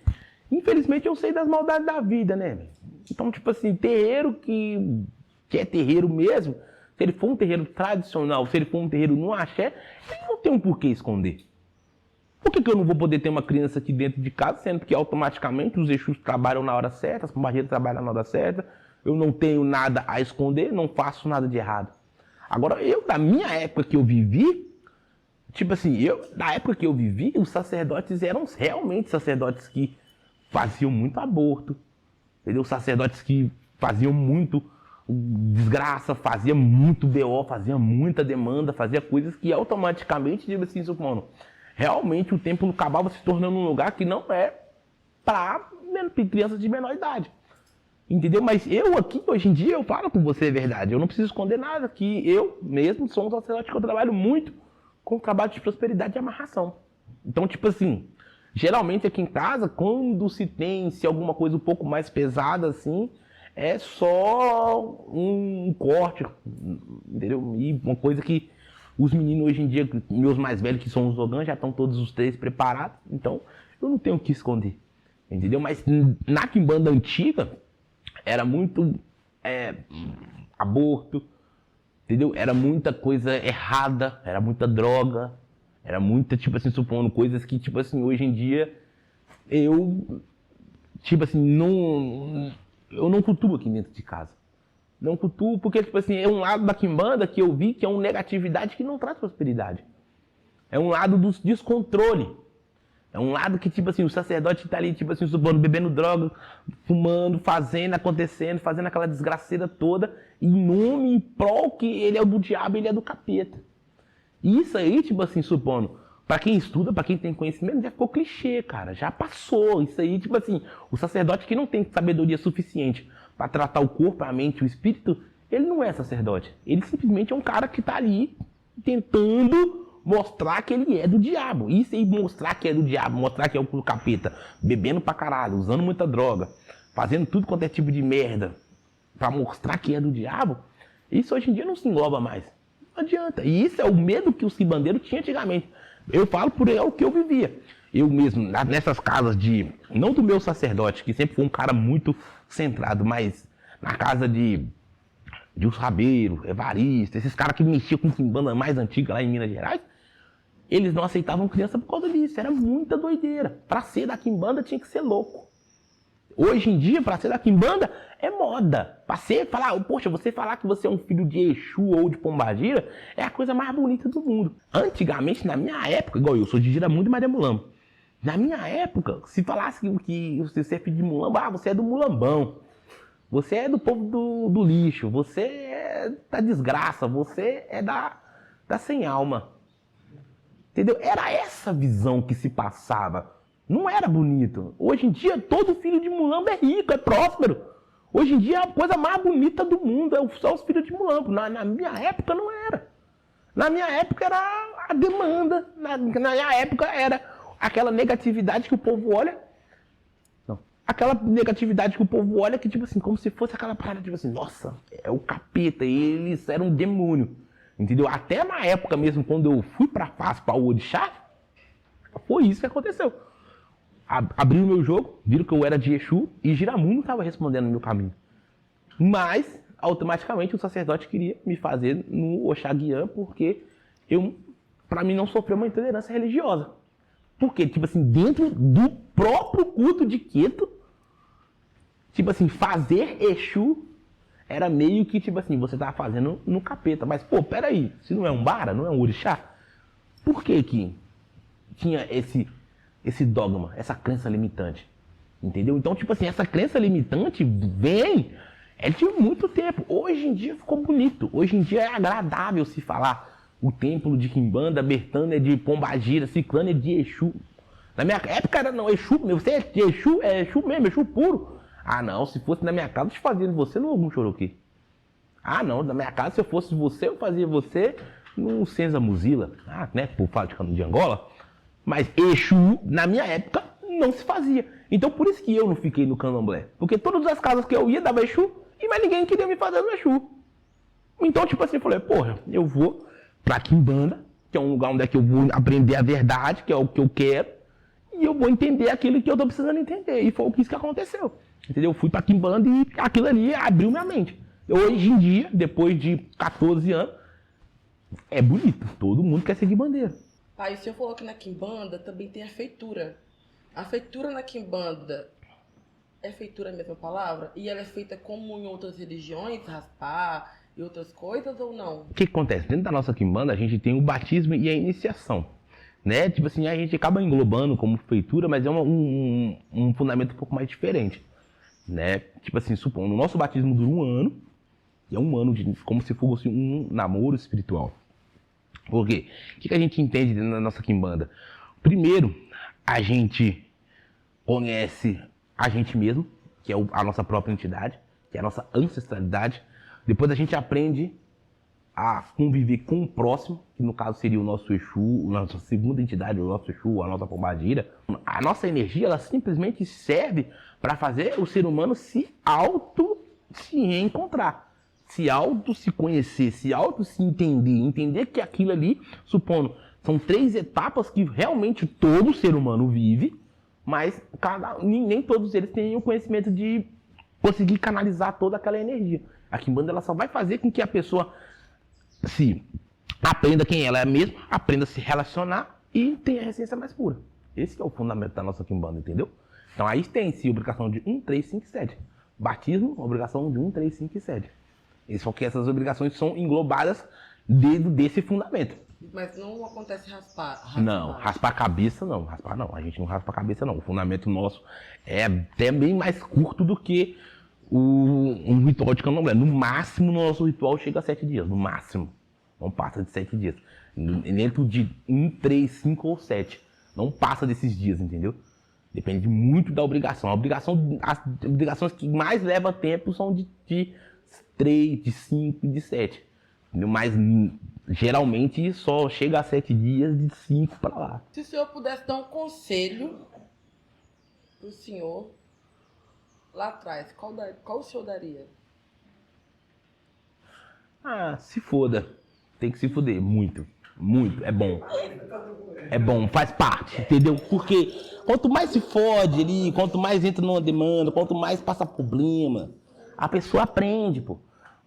infelizmente eu sei das maldades da vida, né? Então, tipo assim, terreiro que é terreiro mesmo, se ele for um terreiro tradicional, se ele for um terreiro no axé, ele não tem um porquê esconder. Por que eu não vou poder ter uma criança aqui dentro de casa, sendo que automaticamente os Exus trabalham na hora certa, as pombagiras trabalham na hora certa, eu não tenho nada a esconder, não faço nada de errado. Agora, da minha época que eu vivi, tipo assim, na época que eu vivi, os sacerdotes eram realmente sacerdotes que faziam muito aborto, entendeu? Sacerdotes que faziam muito desgraça, faziam muito BO, faziam muita demanda, fazia coisas que automaticamente, tipo assim, supondo, realmente o templo acabava se tornando um lugar que não é para crianças de menor idade. Entendeu? Mas eu aqui, hoje em dia, eu falo com você a verdade. Eu não preciso esconder nada, que eu mesmo sou um sacerdote que eu trabalho muito com o trabalho de prosperidade e amarração. Então, tipo assim, geralmente aqui em casa, quando se alguma coisa um pouco mais pesada assim, é só um corte, entendeu? E uma coisa que os meninos hoje em dia, meus mais velhos, que são os Ogãs, já estão todos os três preparados. Então, eu não tenho o que esconder, entendeu? Mas na quimbanda antiga, era muito aborto, entendeu? Era muita coisa errada, era muita droga, era muita, tipo assim, supondo coisas que, tipo assim, hoje em dia, eu, tipo assim, eu não cultuo aqui dentro de casa. Não cultuo porque, tipo assim, é um lado da quimbanda que eu vi que é uma negatividade que não traz prosperidade. É um lado do descontrole. É um lado que, tipo assim, o sacerdote tá ali, tipo assim, supondo, bebendo droga, fumando, fazendo, acontecendo, fazendo aquela desgraceira toda, em nome, em prol que ele é do diabo, ele é do capeta. E isso aí, tipo assim, supondo, pra quem estuda, pra quem tem conhecimento, já ficou clichê, cara, já passou. Isso aí, tipo assim, o sacerdote que não tem sabedoria suficiente pra tratar o corpo, a mente e o espírito, ele não é sacerdote. Ele simplesmente é um cara que tá ali tentando mostrar que ele é do diabo. Isso aí, mostrar que é do diabo, mostrar que é o capeta, bebendo pra caralho, usando muita droga, fazendo tudo quanto é tipo de merda, pra mostrar que é do diabo, isso hoje em dia não se engloba mais. Não adianta. E isso é o medo que os quimbandeiros tinham antigamente. Eu falo por o que eu vivia. Eu mesmo, nessas casas de... Não do meu sacerdote, que sempre foi um cara muito centrado, mas na casa de os Rabeiros, Evaristo, esses caras que mexiam com quimbanda mais antiga lá em Minas Gerais, eles não aceitavam criança por causa disso. Era muita doideira. Pra ser da quimbanda tinha que ser louco. Hoje em dia, pra ser da quimbanda, é moda. Pra ser, falar, poxa, você falar que você é um filho de Exu ou de Pombagira é a coisa mais bonita do mundo. Antigamente, na minha época, igual eu sou de Giramundo e Maria Mulambo. Na minha época, se falasse que você é filho de Mulambo, você é do Mulambão. Você é do povo do lixo. Você é da desgraça. Você é da sem alma. Entendeu? Era essa visão que se passava. Não era bonito. Hoje em dia, todo filho de Mulambo é rico, é próspero. Hoje em dia, é a coisa mais bonita do mundo são os filhos de Mulambo. Na minha época, não era. Na minha época, era a demanda. Na minha época, era aquela negatividade que o povo olha. Não. Aquela negatividade que o povo olha que, tipo assim, como se fosse aquela parada, tipo assim, nossa, é o capeta, eles eram um demônio. Entendeu? Até na época mesmo, quando eu fui pra Paz, para o Orixá, foi isso que aconteceu. Abriu o meu jogo, viram que eu era de Exu e Giramundo estava respondendo no meu caminho. Mas, automaticamente, o sacerdote queria me fazer no Oxaguian porque pra mim não sofreu uma intolerância religiosa. Porque, tipo assim, dentro do próprio culto de Queto, tipo assim, fazer Exu era meio que, tipo assim, você tava fazendo no capeta. Mas, pô, peraí, se não é um bara, não é um orixá, por que tinha esse dogma, essa crença limitante? Entendeu? Então, tipo assim, essa crença limitante é de muito tempo. Hoje em dia ficou bonito. Hoje em dia é agradável se falar o templo de Quimbanda, Bertânia é de Pombagira, Ciclano é de Exu. Na minha época era não, Exu, você é de Exu, é Exu mesmo, Exu puro. Ah, não, se fosse na minha casa, eu te fazia você no Ogum Choroqui. Ah, não, na minha casa, se eu fosse você, eu fazia você no Senza Muzila. Ah, né, por falar de Angola. Mas Exu, na minha época, não se fazia. Então, por isso que eu não fiquei no Candomblé. Porque todas as casas que eu ia, dava Exu, e mais ninguém queria me fazer no Exu. Então, tipo assim, eu falei, porra, eu vou pra Quimbanda, que é um lugar onde é que eu vou aprender a verdade, que é o que eu quero, e eu vou entender aquilo que eu tô precisando entender. E foi isso que aconteceu. Entendeu? Eu fui pra Quimbanda e aquilo ali abriu minha mente. Hoje em dia, depois de 14 anos, é bonito. Todo mundo quer seguir bandeira. Pai, o senhor falou que na Quimbanda também tem a feitura. A feitura na Quimbanda é feitura a mesma palavra? E ela é feita como em outras religiões, raspar e outras coisas ou não? O que acontece? Dentro da nossa Quimbanda, a gente tem o batismo e a iniciação. Né? Tipo assim, a gente acaba englobando como feitura, mas é um fundamento um pouco mais diferente. Né? Tipo assim, supondo, o nosso batismo dura 1 ano, e é 1 ano como se fosse um namoro espiritual. Por quê? O que a gente entende na nossa Quimbanda? Primeiro, a gente conhece a gente mesmo, que é a nossa própria entidade, que é a nossa ancestralidade. Depois a gente aprende a conviver com o próximo, que no caso seria o nosso Exu, a nossa segunda entidade, o nosso Exu, a nossa Pombagira. A nossa energia, ela simplesmente serve para fazer o ser humano se reencontrar, se conhecer, se entender que aquilo ali, supondo, são 3 etapas que realmente todo ser humano vive, Mas nem todos eles têm o conhecimento de conseguir canalizar toda aquela energia. A Kimbanda ela só vai fazer com que a pessoa se aprenda quem ela é mesmo, aprenda a se relacionar e tenha a essência mais pura. Esse é o fundamento da nossa Kimbanda, entendeu? Então aí tem-se obrigação de 1, 3, 5 e 7. Batismo, obrigação de 1, 3, 5 e 7. Essas obrigações são englobadas dentro desse fundamento. Mas não acontece raspar? Não, raspar a cabeça não. Raspar não, a gente não raspa a cabeça não. O fundamento nosso é até bem mais curto do que um ritual de candomblé. No máximo, o nosso ritual chega a 7 dias, no máximo. Não passa de 7 dias. Dentro de 1, 3, 5 ou 7. Não passa desses dias, entendeu? Depende muito da obrigação. As obrigações que mais levam tempo são de 3, de 5 e de 7. Entendeu? Mas geralmente só chega a 7 dias de 5 para lá. Se o senhor pudesse dar um conselho pro senhor lá atrás, qual o senhor daria? Ah, se foda. Tem que se foder. Muito. Muito. É bom. É bom. Faz parte. Entendeu? Porque quanto mais se fode ali, quanto mais entra numa demanda, quanto mais passa problema, a pessoa aprende, pô.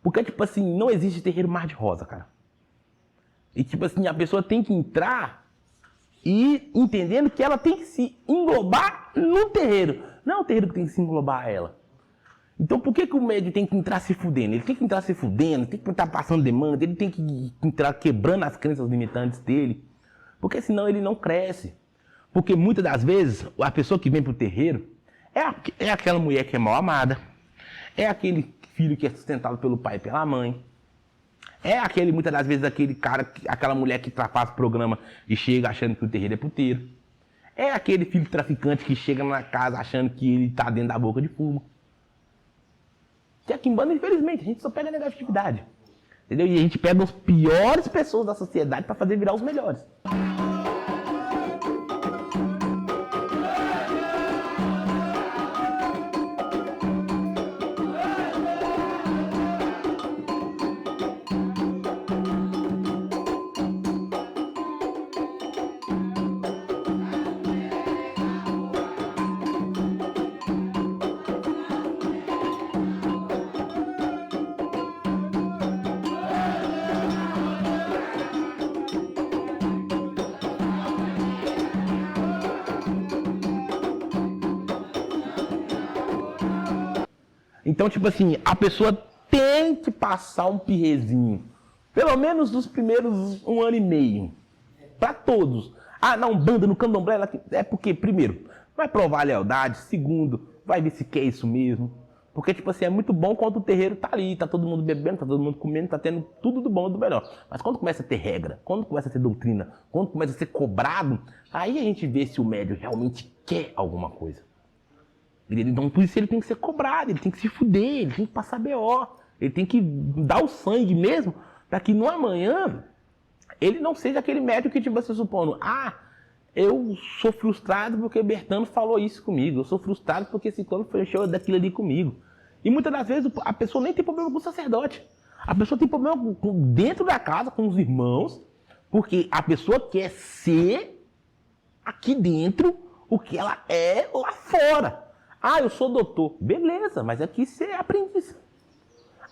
Porque, tipo assim, não existe terreiro mar de rosa, cara. E, tipo assim, a pessoa tem que entrar e entendendo que ela tem que se englobar no terreiro. Não é o terreiro que tem que se englobar a ela. Então, por que o médium tem que entrar se fudendo? Ele tem que entrar se fudendo, tem que entrar passando demanda, ele tem que entrar quebrando as crenças limitantes dele. Porque senão ele não cresce. Porque muitas das vezes, a pessoa que vem pro terreiro é aquela mulher que é mal amada, é aquele filho que é sustentado pelo pai e pela mãe, muitas das vezes, aquele cara, aquela mulher que faz programa e chega achando que o terreiro é puteiro. É aquele filho traficante que chega na casa achando que ele tá dentro da boca de fumo. Que aqui em Kimbanda, infelizmente, a gente só pega negatividade. Entendeu? E a gente pega as piores pessoas da sociedade para fazer virar os melhores. Então, tipo assim, a pessoa tem que passar um pirrezinho. Pelo menos nos primeiros 1 ano e meio. Pra todos. Ah, na Umbanda, no Candomblé, é porque, primeiro, vai provar a lealdade. Segundo, vai ver se quer isso mesmo. Porque, tipo assim, é muito bom quando o terreiro tá ali, tá todo mundo bebendo, tá todo mundo comendo, tá tendo tudo do bom e do melhor. Mas quando começa a ter regra, quando começa a ter doutrina, quando começa a ser cobrado, aí a gente vê se o médium realmente quer alguma coisa. Então, por isso ele tem que ser cobrado, ele tem que se fuder, ele tem que passar BO, ele tem que dar o sangue mesmo, para que no amanhã ele não seja aquele médico que, tipo, você supondo, eu sou frustrado porque Bertano falou isso comigo, eu sou frustrado porque esse clone fechou daquilo ali comigo. E muitas das vezes a pessoa nem tem problema com o sacerdote, a pessoa tem problema dentro da casa, com os irmãos, porque a pessoa quer ser aqui dentro o que ela é lá fora. Ah, eu sou doutor. Beleza, mas aqui você é aprendiz.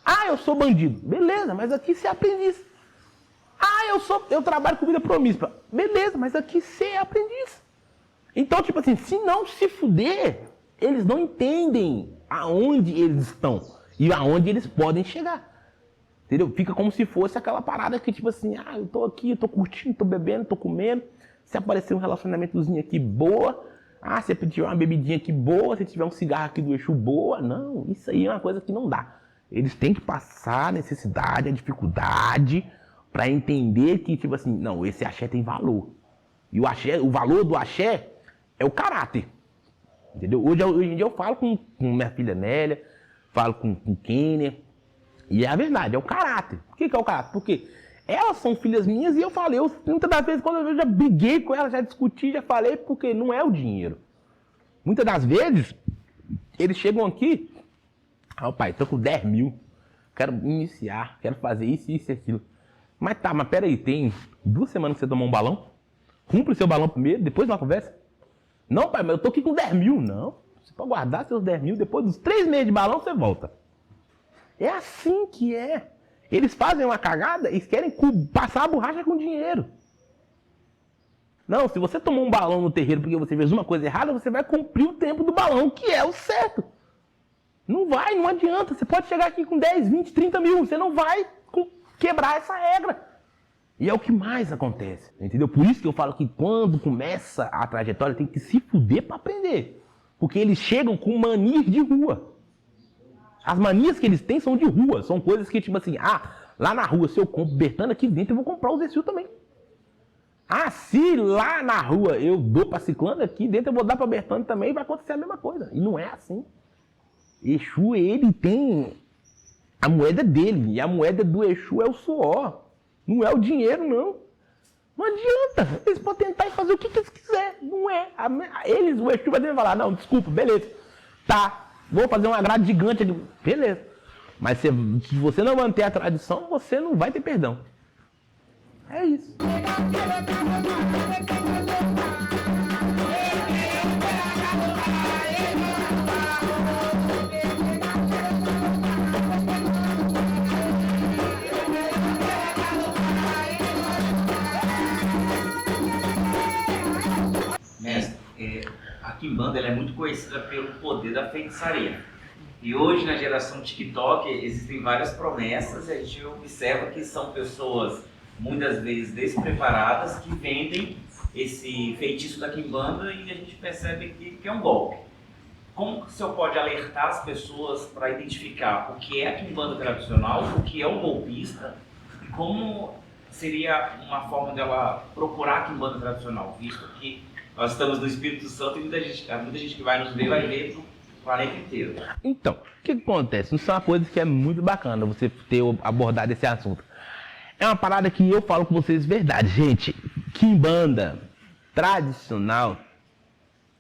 Ah, eu sou bandido. Beleza, mas aqui você é aprendiz. Ah, eu trabalho com vida promíscua. Beleza, mas aqui você é aprendiz. Então, tipo assim, se não se fuder, eles não entendem aonde eles estão e aonde eles podem chegar. Entendeu? Fica como se fosse aquela parada que, tipo assim, eu tô aqui, eu tô curtindo, tô bebendo, tô comendo. Se aparecer um relacionamentozinho aqui, boa. Se tiver uma bebidinha aqui boa, se tiver um cigarro aqui do Exu boa. Não, isso aí é uma coisa que não dá. Eles têm que passar a necessidade, a dificuldade, para entender que, tipo assim, não, esse axé tem valor. E o valor do axé é o caráter. Entendeu? Hoje em dia eu falo com minha filha Nélia, falo com Kenner, e é a verdade, é o caráter. Por que é o caráter? Porque elas são filhas minhas e eu falei, muitas das vezes quando eu já briguei com elas, já discuti, já falei, porque não é o dinheiro. Muitas das vezes, eles chegam aqui, pai, tô com 10 mil, quero iniciar, quero fazer isso e aquilo. Mas peraí, tem 2 semanas que você tomou um balão? Cumpre o seu balão primeiro, depois uma conversa. Não, pai, mas eu tô aqui com 10 mil. Não, você pode guardar seus 10 mil, depois dos 3 meses de balão você volta. É assim que é. Eles fazem uma cagada e querem passar a borracha com dinheiro. Não, se você tomou um balão no terreiro porque você fez uma coisa errada, você vai cumprir o tempo do balão, que é o certo. Não vai, não adianta. Você pode chegar aqui com 10, 20, 30 mil. Você não vai quebrar essa regra. E é o que mais acontece, entendeu? Por isso que eu falo que quando começa a trajetória tem que se fuder para aprender. Porque eles chegam com manias de rua. As manias que eles têm são de rua. São coisas que tipo assim, lá na rua se eu compro Bertana, aqui dentro eu vou comprar o Zecil também. Se lá na rua eu dou pra Ciclano, aqui dentro eu vou dar pra Bertano também e vai acontecer a mesma coisa. E não é assim. Exu, ele tem a moeda dele. E a moeda do Exu é o suor. Não é o dinheiro, não. Não adianta. Eles podem tentar fazer o que eles quiserem. Não é. O Exu vai ter que falar, não, desculpa, beleza. Tá, vou fazer uma grade gigante aqui. Beleza. Mas se você não manter a tradição, você não vai ter perdão. É isso. Mestre, a Quimbanda ela é muito conhecida pelo poder da feitiçaria. E hoje, na geração TikTok, existem várias promessas e a gente observa que são pessoas muitas vezes despreparadas que vendem esse feitiço da Quimbanda e a gente percebe que é um golpe. Como que o senhor pode alertar as pessoas para identificar o que é a Quimbanda tradicional, o que é o golpista e como seria uma forma dela procurar a Quimbanda tradicional, visto que nós estamos no Espírito Santo e muita gente que vai nos ver vai ver do planeta inteiro. Então, o que acontece? Isso é uma coisa que é muito bacana você ter abordado esse assunto. É uma parada que eu falo com vocês verdade, gente. Quimbanda tradicional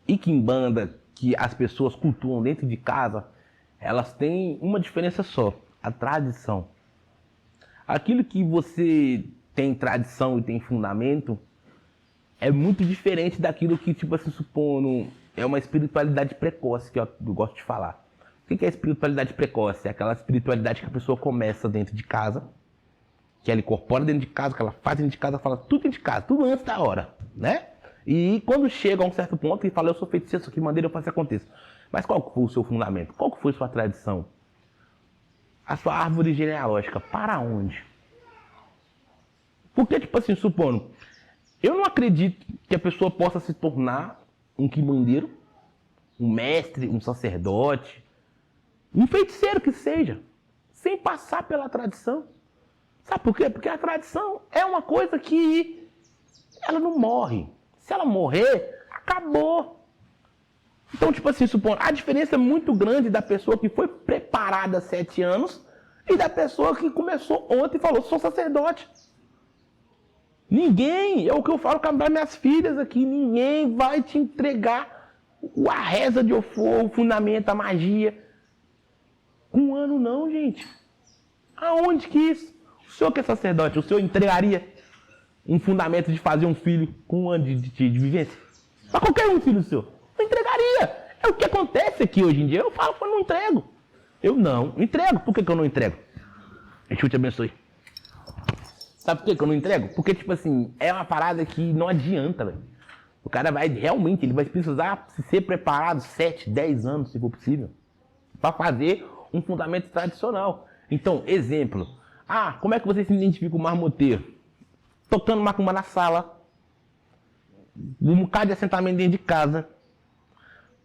e Quimbanda que as pessoas cultuam dentro de casa, elas têm uma diferença só, a tradição. Aquilo que você tem tradição e tem fundamento é muito diferente daquilo que, tipo assim, supondo, é uma espiritualidade precoce, que eu gosto de falar. O que é espiritualidade precoce? É aquela espiritualidade que a pessoa começa dentro de casa, que ela incorpora dentro de casa, que ela faz dentro de casa, fala tudo dentro de casa, tudo antes da hora, né? E quando chega a um certo ponto, ele fala, eu sou feiticeiro, isso aqui, maneira eu faço que aconteça. Mas qual foi o seu fundamento? Qual foi a sua tradição? A sua árvore genealógica, para onde? Porque, tipo assim, supondo, eu não acredito que a pessoa possa se tornar um quimbandeiro, um mestre, um sacerdote, um feiticeiro que seja, sem passar pela tradição. Sabe por quê? Porque a tradição é uma coisa que ela não morre. Se ela morrer, acabou. Então, tipo assim, supondo, a diferença é muito grande da pessoa que foi preparada há 7 anos e da pessoa que começou ontem e falou, sou sacerdote. Ninguém, é o que eu falo com as minhas filhas aqui, ninguém vai te entregar a reza de Ofô, o fundamento, a magia. Com 1 ano não, gente. Aonde que isso? O senhor que é sacerdote, o senhor entregaria um fundamento de fazer um filho com 1 ano de vivência? Para qualquer um filho seu. Não entregaria. É o que acontece aqui hoje em dia. Eu falo, eu não entrego. Eu não entrego. Por que eu não entrego? Deixa eu te abençoe. Sabe por que eu não entrego? Porque, tipo assim, é uma parada que não adianta, velho. O cara vai, realmente, ele vai precisar ser preparado 7, 10 anos, se for possível, para fazer um fundamento tradicional. Então, exemplo. Como é que você se identifica o marmoteiro? Tocando macumba na sala, um bocado de assentamento dentro de casa,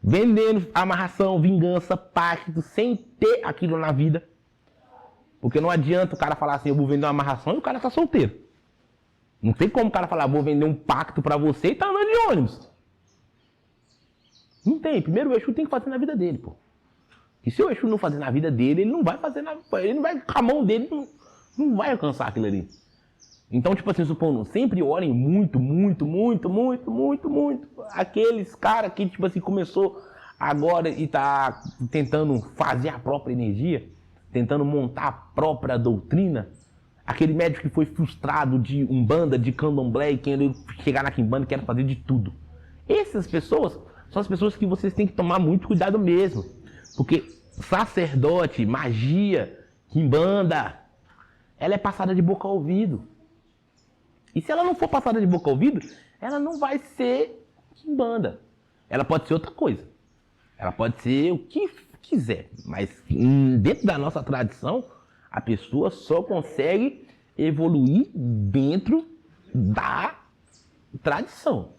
vendendo amarração, vingança, pacto, sem ter aquilo na vida. Porque não adianta o cara falar assim, eu vou vender uma amarração e o cara tá solteiro. Não tem como o cara falar, vou vender um pacto pra você e tá andando de ônibus. Não tem. Primeiro o Exu tem que fazer na vida dele, pô. E se o Exu não fazer na vida dele, ele não vai fazer ele não vai, com a mão dele, não vai alcançar aquilo ali. Então, tipo assim, supondo, sempre orem muito. Aqueles caras que, tipo assim, começou agora e tá tentando fazer a própria energia, tentando montar a própria doutrina. Aquele médico que foi frustrado de Umbanda, de Candomblé, e quem ele chegar na Quimbanda quer fazer de tudo. Essas pessoas, são as pessoas que vocês têm que tomar muito cuidado mesmo. Porque sacerdote, magia, quimbanda, ela é passada de boca ao ouvido. E se ela não for passada de boca ao ouvido, ela não vai ser quimbanda. Ela pode ser outra coisa. Ela pode ser o que quiser. Mas dentro da nossa tradição, a pessoa só consegue evoluir dentro da tradição.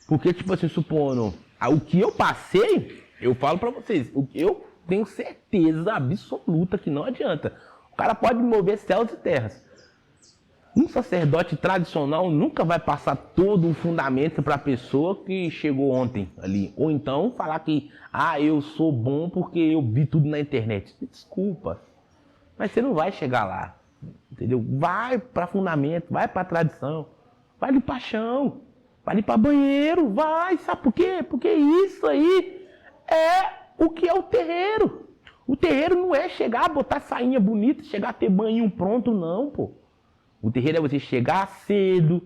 Porque, tipo assim, supondo, o que eu passei, eu falo pra vocês, eu tenho certeza absoluta que não adianta. O cara pode mover céus e terras. Um sacerdote tradicional nunca vai passar todo um fundamento para a pessoa que chegou ontem ali. Ou então falar que, eu sou bom porque eu vi tudo na internet. Desculpa, mas você não vai chegar lá, entendeu? Vai para fundamento, vai para tradição, vai limpar chão, vai limpar banheiro, vai, sabe por quê? Porque isso aí é o que é o terreiro. O terreiro não é chegar, botar sainha bonita, chegar a ter banho pronto, não, pô. O terreiro é você chegar cedo,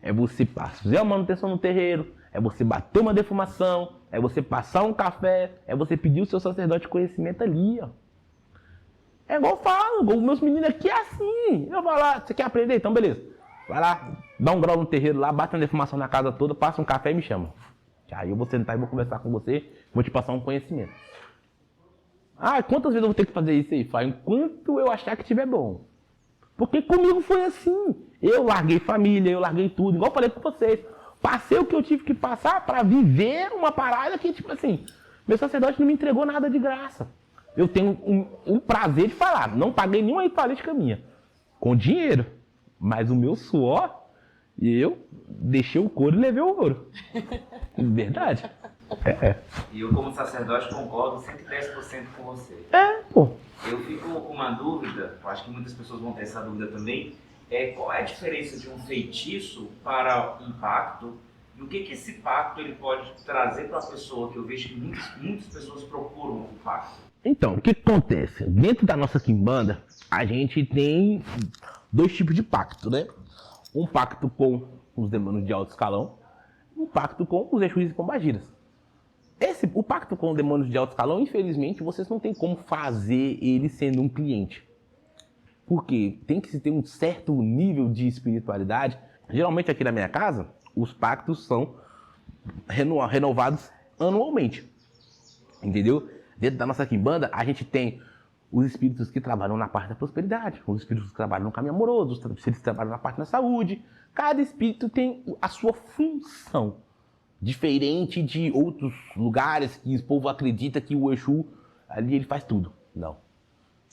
é você fazer a manutenção no terreiro, é você bater uma defumação, é você passar um café, é você pedir o seu sacerdote de conhecimento ali, ó. É igual eu falo, os meus meninos aqui é assim. Eu vou lá, você quer aprender? Então beleza. Vai lá, dá um grau no terreiro lá, bate uma defumação na casa toda, passa um café e me chama. Aí eu vou sentar e vou conversar com você, vou te passar um conhecimento. Quantas vezes eu vou ter que fazer isso aí? Fala, enquanto eu achar que estiver bom. Porque comigo foi assim. Eu larguei família, eu larguei tudo. Igual eu falei com vocês. Passei o que eu tive que passar para viver uma parada que, tipo assim, meu sacerdote não me entregou nada de graça. Eu tenho um prazer de falar. Não paguei nenhuma ritualística minha. Com dinheiro. Mas o meu suor, eu deixei o couro e levei o ouro. Verdade. E eu, como sacerdote, concordo 110% com você. Pô. Eu fico com uma dúvida, eu acho que muitas pessoas vão ter essa dúvida também, qual é a diferença de um feitiço para um pacto e o que esse pacto ele pode trazer para a pessoa, que eu vejo que muitas pessoas procuram um pacto. Então, o que acontece? Dentro da nossa quimbanda, a gente tem 2 tipos de pacto, né? Um pacto com os demônios de alto escalão, um pacto com os Exus e Pombagiras. O pacto com demônios de alto escalão, infelizmente, vocês não tem como fazer ele sendo um cliente. Porque tem que se ter um certo nível de espiritualidade. Geralmente aqui na minha casa, os pactos são renovados anualmente. Entendeu? Dentro da nossa quimbanda, a gente tem os espíritos que trabalham na parte da prosperidade, os espíritos que trabalham no caminho amoroso, os espíritos que trabalham na parte da saúde. Cada espírito tem a sua função. Diferente de outros lugares que o povo acredita que o Exu, ali ele faz tudo. Não.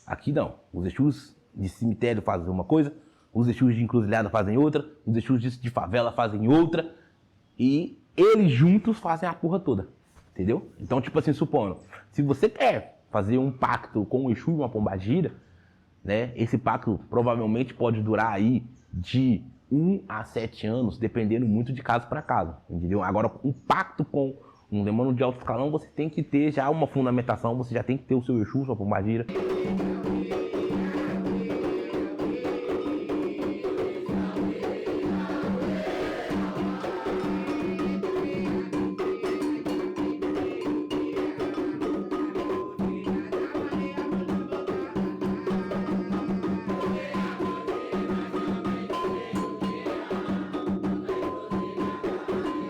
Aqui não. Os Exus de cemitério fazem uma coisa, os Exus de encruzilhada fazem outra, os Exus de favela fazem outra, e eles juntos fazem a porra toda. Entendeu? Então, tipo assim, supondo, se você quer fazer um pacto com o Exu e uma pombagira, né, esse pacto provavelmente pode durar aí de 1 a 7 anos, dependendo muito de caso para caso, entendeu? Agora, um pacto com um demônio de alto escalão, você tem que ter já uma fundamentação, você já tem que ter o seu Exu, sua pombagira.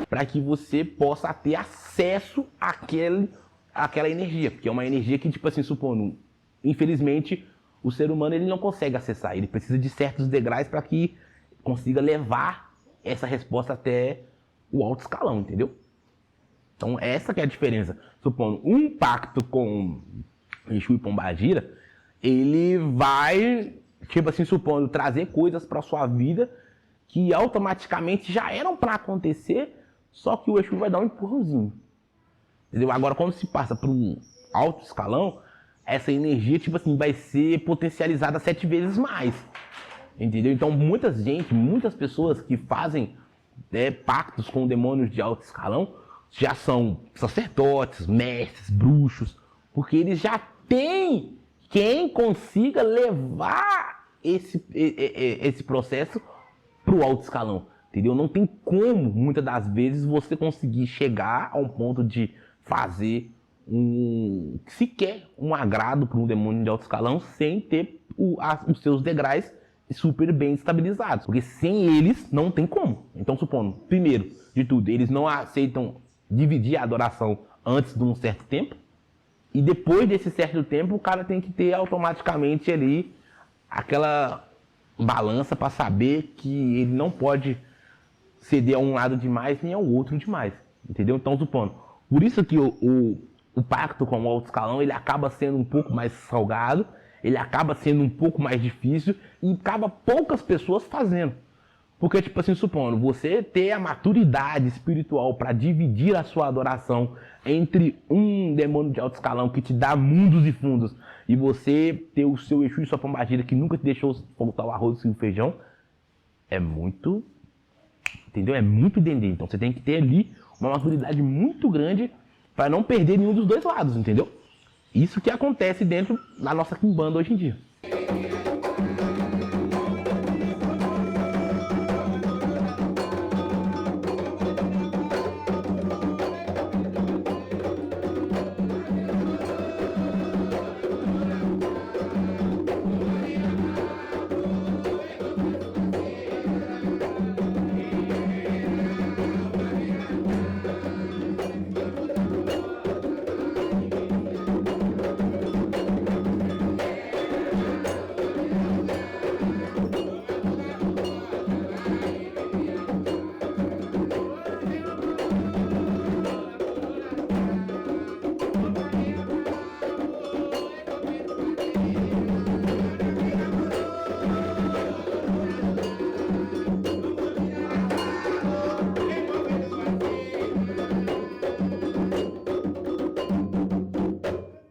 Para que você possa ter acesso àquela energia, porque é uma energia que, tipo assim, supondo, infelizmente, o ser humano ele não consegue acessar, ele precisa de certos degraus para que consiga levar essa resposta até o alto escalão, entendeu? Então essa que é a diferença. Supondo, um pacto com Exu e Pombagira, ele vai, tipo assim, supondo, trazer coisas para sua vida que automaticamente já eram para acontecer, só que o Exu vai dar um empurrãozinho. Entendeu? Agora, quando se passa para um alto escalão, essa energia, tipo assim, vai ser potencializada 7 vezes mais. Entendeu? Então, muitas pessoas que fazem pactos com demônios de alto escalão já são sacerdotes, mestres, bruxos, porque eles já têm quem consiga levar esse processo para o alto escalão. entendeu? Não tem como, muitas das vezes, você conseguir chegar a um ponto de fazer sequer um agrado para um demônio de alto escalão sem ter os seus degraus super bem estabilizados. Porque sem eles, não tem como. Então, supondo, primeiro de tudo, eles não aceitam dividir a adoração antes de um certo tempo. E depois desse certo tempo, o cara tem que ter automaticamente ali aquela balança para saber que ele não pode ceder a um lado demais nem ao outro demais. Entendeu? Então, supondo. Por isso que o pacto com o alto escalão, ele acaba sendo um pouco mais salgado, ele acaba sendo um pouco mais difícil e acaba poucas pessoas fazendo. Porque, tipo assim, supondo, você ter a maturidade espiritual para dividir a sua adoração entre um demônio de alto escalão que te dá mundos e fundos e você ter o seu Exu e sua pombagira que nunca te deixou faltar o arroz e o feijão, é muito, entendeu? É muito dendê. Então você tem que ter ali uma maturidade muito grande para não perder nenhum dos dois lados, entendeu? Isso que acontece dentro da nossa quimbanda hoje em dia.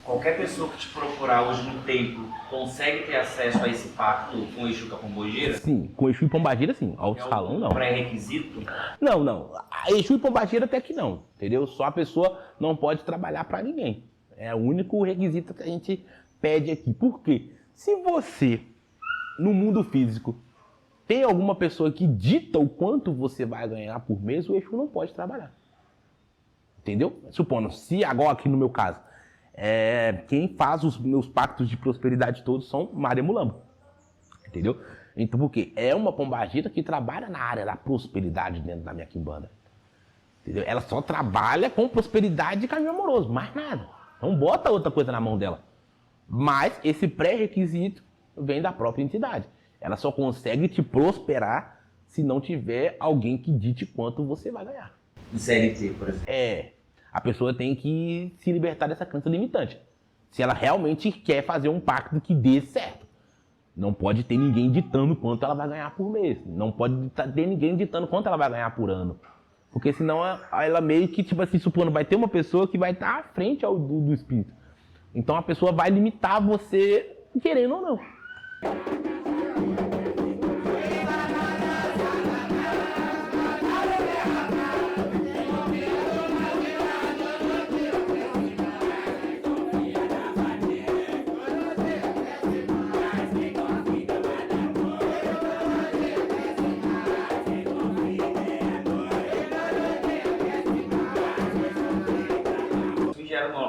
Qualquer pessoa que te procurar hoje no templo consegue ter acesso a esse pacto com o Exu e com a Pombogira? Sim, com Exu e Pombagira sim, alto escalão não. Pré-requisito? Não. A Exu e Pombagira até que não, entendeu? Só a pessoa não pode trabalhar para ninguém. É o único requisito que a gente pede aqui. Por quê? Se você, no mundo físico, tem alguma pessoa que dita o quanto você vai ganhar por mês, o Exu não pode trabalhar. Entendeu? Supondo, se agora aqui no meu caso, quem faz os meus pactos de prosperidade todos são Maria Mulamba. Entendeu? Então, porque é uma pombagira que trabalha na área da prosperidade dentro da minha quimbanda. Entendeu? Ela só trabalha com prosperidade e caminho amoroso, mais nada. Não bota outra coisa na mão dela. Mas esse pré-requisito vem da própria entidade. Ela só consegue te prosperar se não tiver alguém que dite quanto você vai ganhar. Em CLT, por exemplo. A pessoa tem que se libertar dessa crença limitante. Se ela realmente quer fazer um pacto que dê certo. Não pode ter ninguém ditando quanto ela vai ganhar por mês. Não pode ter ninguém ditando quanto ela vai ganhar por ano. Porque senão ela meio que, tipo assim, supondo, vai ter uma pessoa que vai estar à frente do espírito. Então a pessoa vai limitar você querendo ou não.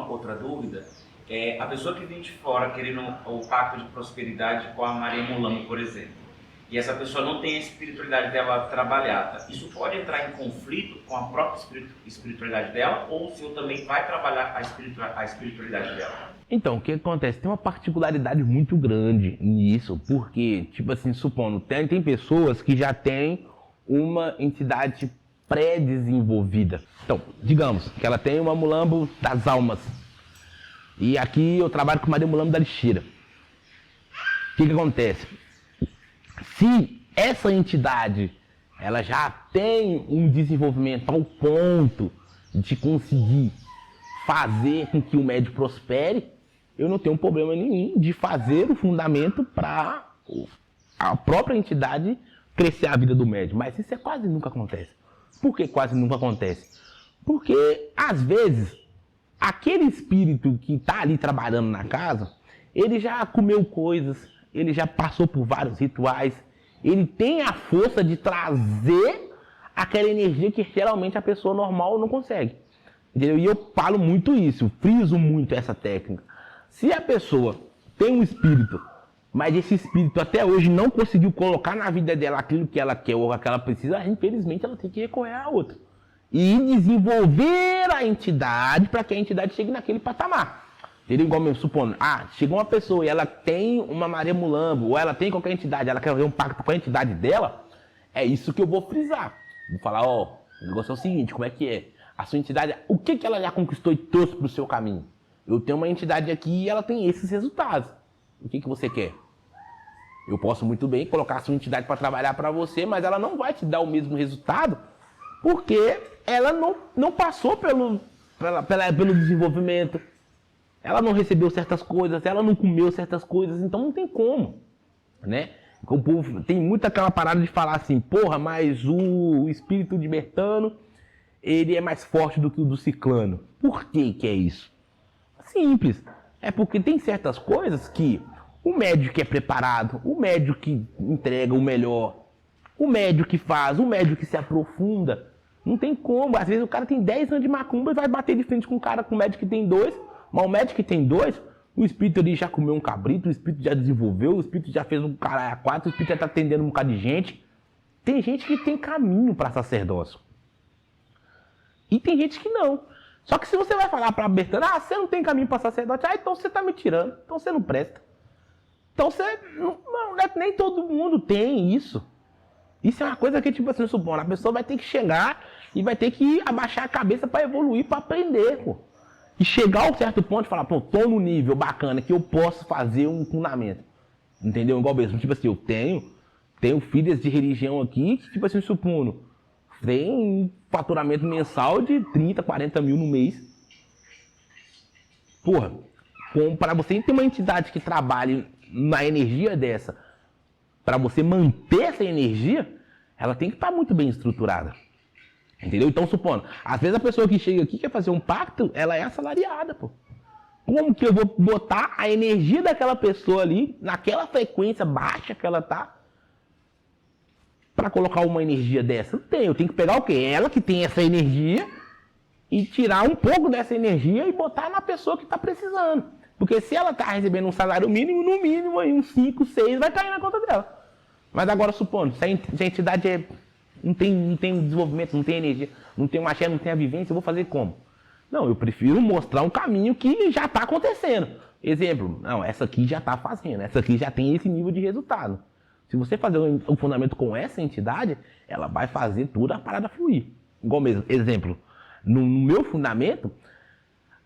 Outra dúvida, a pessoa que vem de fora querendo o pacto de prosperidade com a Maria Mulamba, por exemplo, e essa pessoa não tem a espiritualidade dela trabalhada, isso pode entrar em conflito com a própria espiritualidade dela, ou se eu também vai trabalhar a espiritualidade dela? Então, o que acontece? Tem uma particularidade muito grande nisso, porque, tipo assim, supondo, tem pessoas que já têm uma entidade pré-desenvolvida. Então, digamos que ela tem uma Mulambo das almas. E aqui eu trabalho com Maria Mulamba da lixeira. O que acontece? Se essa entidade ela já tem um desenvolvimento ao ponto de conseguir fazer com que o médium prospere, eu não tenho problema nenhum de fazer o fundamento para a própria entidade crescer a vida do médium. Mas isso quase nunca acontece. Por que quase nunca acontece? Porque, às vezes, aquele espírito que está ali trabalhando na casa, ele já comeu coisas, ele já passou por vários rituais, ele tem a força de trazer aquela energia que geralmente a pessoa normal não consegue. Entendeu? E eu falo muito isso, eu friso muito essa técnica. Se a pessoa tem um espírito, mas esse espírito até hoje não conseguiu colocar na vida dela aquilo que ela quer ou que ela precisa, infelizmente ela tem que recorrer a outra. E desenvolver a entidade para que a entidade chegue naquele patamar. Entendeu? Igual mesmo, supondo, chegou uma pessoa e ela tem uma Maria Mulambo, ou ela tem qualquer entidade, ela quer fazer um pacto com a entidade dela, é isso que eu vou frisar. Vou falar, o negócio é o seguinte, como é que é? A sua entidade, o que ela já conquistou e trouxe para o seu caminho? Eu tenho uma entidade aqui e ela tem esses resultados. O que você quer? Eu posso muito bem colocar a sua entidade para trabalhar para você, mas ela não vai te dar o mesmo resultado, porque ela não passou pelo desenvolvimento. Ela não recebeu certas coisas, ela não comeu certas coisas, então não tem como, né? O povo tem muito aquela parada de falar assim, porra, mas o espírito de Bertano, ele é mais forte do que o do Ciclano. Por que é isso? Simples. É porque tem certas coisas que o médium que é preparado, o médium que entrega o melhor, o médium que faz, o médium que se aprofunda, não tem como. Às vezes o cara tem 10 anos de macumba e vai bater de frente com um cara, com um médium que tem 2, mas o médico que tem 2, o espírito ali já comeu um cabrito, o espírito já desenvolveu, o espírito já fez um caralho a 4, o espírito já está atendendo um bocado de gente. Tem gente que tem caminho para sacerdócio. E tem gente que não. Só que se você vai falar para Bertano, você não tem caminho para sacerdote, então você está me tirando, então você não presta. Então você, nem todo mundo tem isso. Isso é uma coisa que, tipo assim, supondo, a pessoa vai ter que chegar e vai ter que abaixar a cabeça para evoluir, para aprender, pô. E chegar a um certo ponto e falar, pô, tô no nível bacana que eu posso fazer um fundamento. Entendeu? Igual mesmo, tipo assim, eu tenho filhas de religião aqui que, tipo assim, supondo, tem um faturamento mensal de 30, 40 mil no mês. Porra, para você ter uma entidade que trabalhe na energia dessa, para você manter essa energia, ela tem que estar muito bem estruturada. Entendeu? Então, supondo, às vezes a pessoa que chega aqui quer fazer um pacto, ela é assalariada, pô. Como que eu vou botar a energia daquela pessoa ali, naquela frequência baixa que ela tá, para colocar uma energia dessa? Não tem, eu tenho que pegar o quê? Ela que tem essa energia e tirar um pouco dessa energia e botar na pessoa que tá precisando. Porque se ela tá recebendo um salário mínimo, no mínimo aí uns 5, 6 vai cair na conta dela. Mas agora, supondo, se a entidade não tem desenvolvimento, não tem energia, não tem uma axé, não tem a vivência, eu vou fazer como? Não, eu prefiro mostrar um caminho que já está acontecendo. Exemplo, não, essa aqui já está fazendo, essa aqui já tem esse nível de resultado. Se você fazer um fundamento com essa entidade, ela vai fazer toda a parada fluir. Igual mesmo, exemplo, no meu fundamento,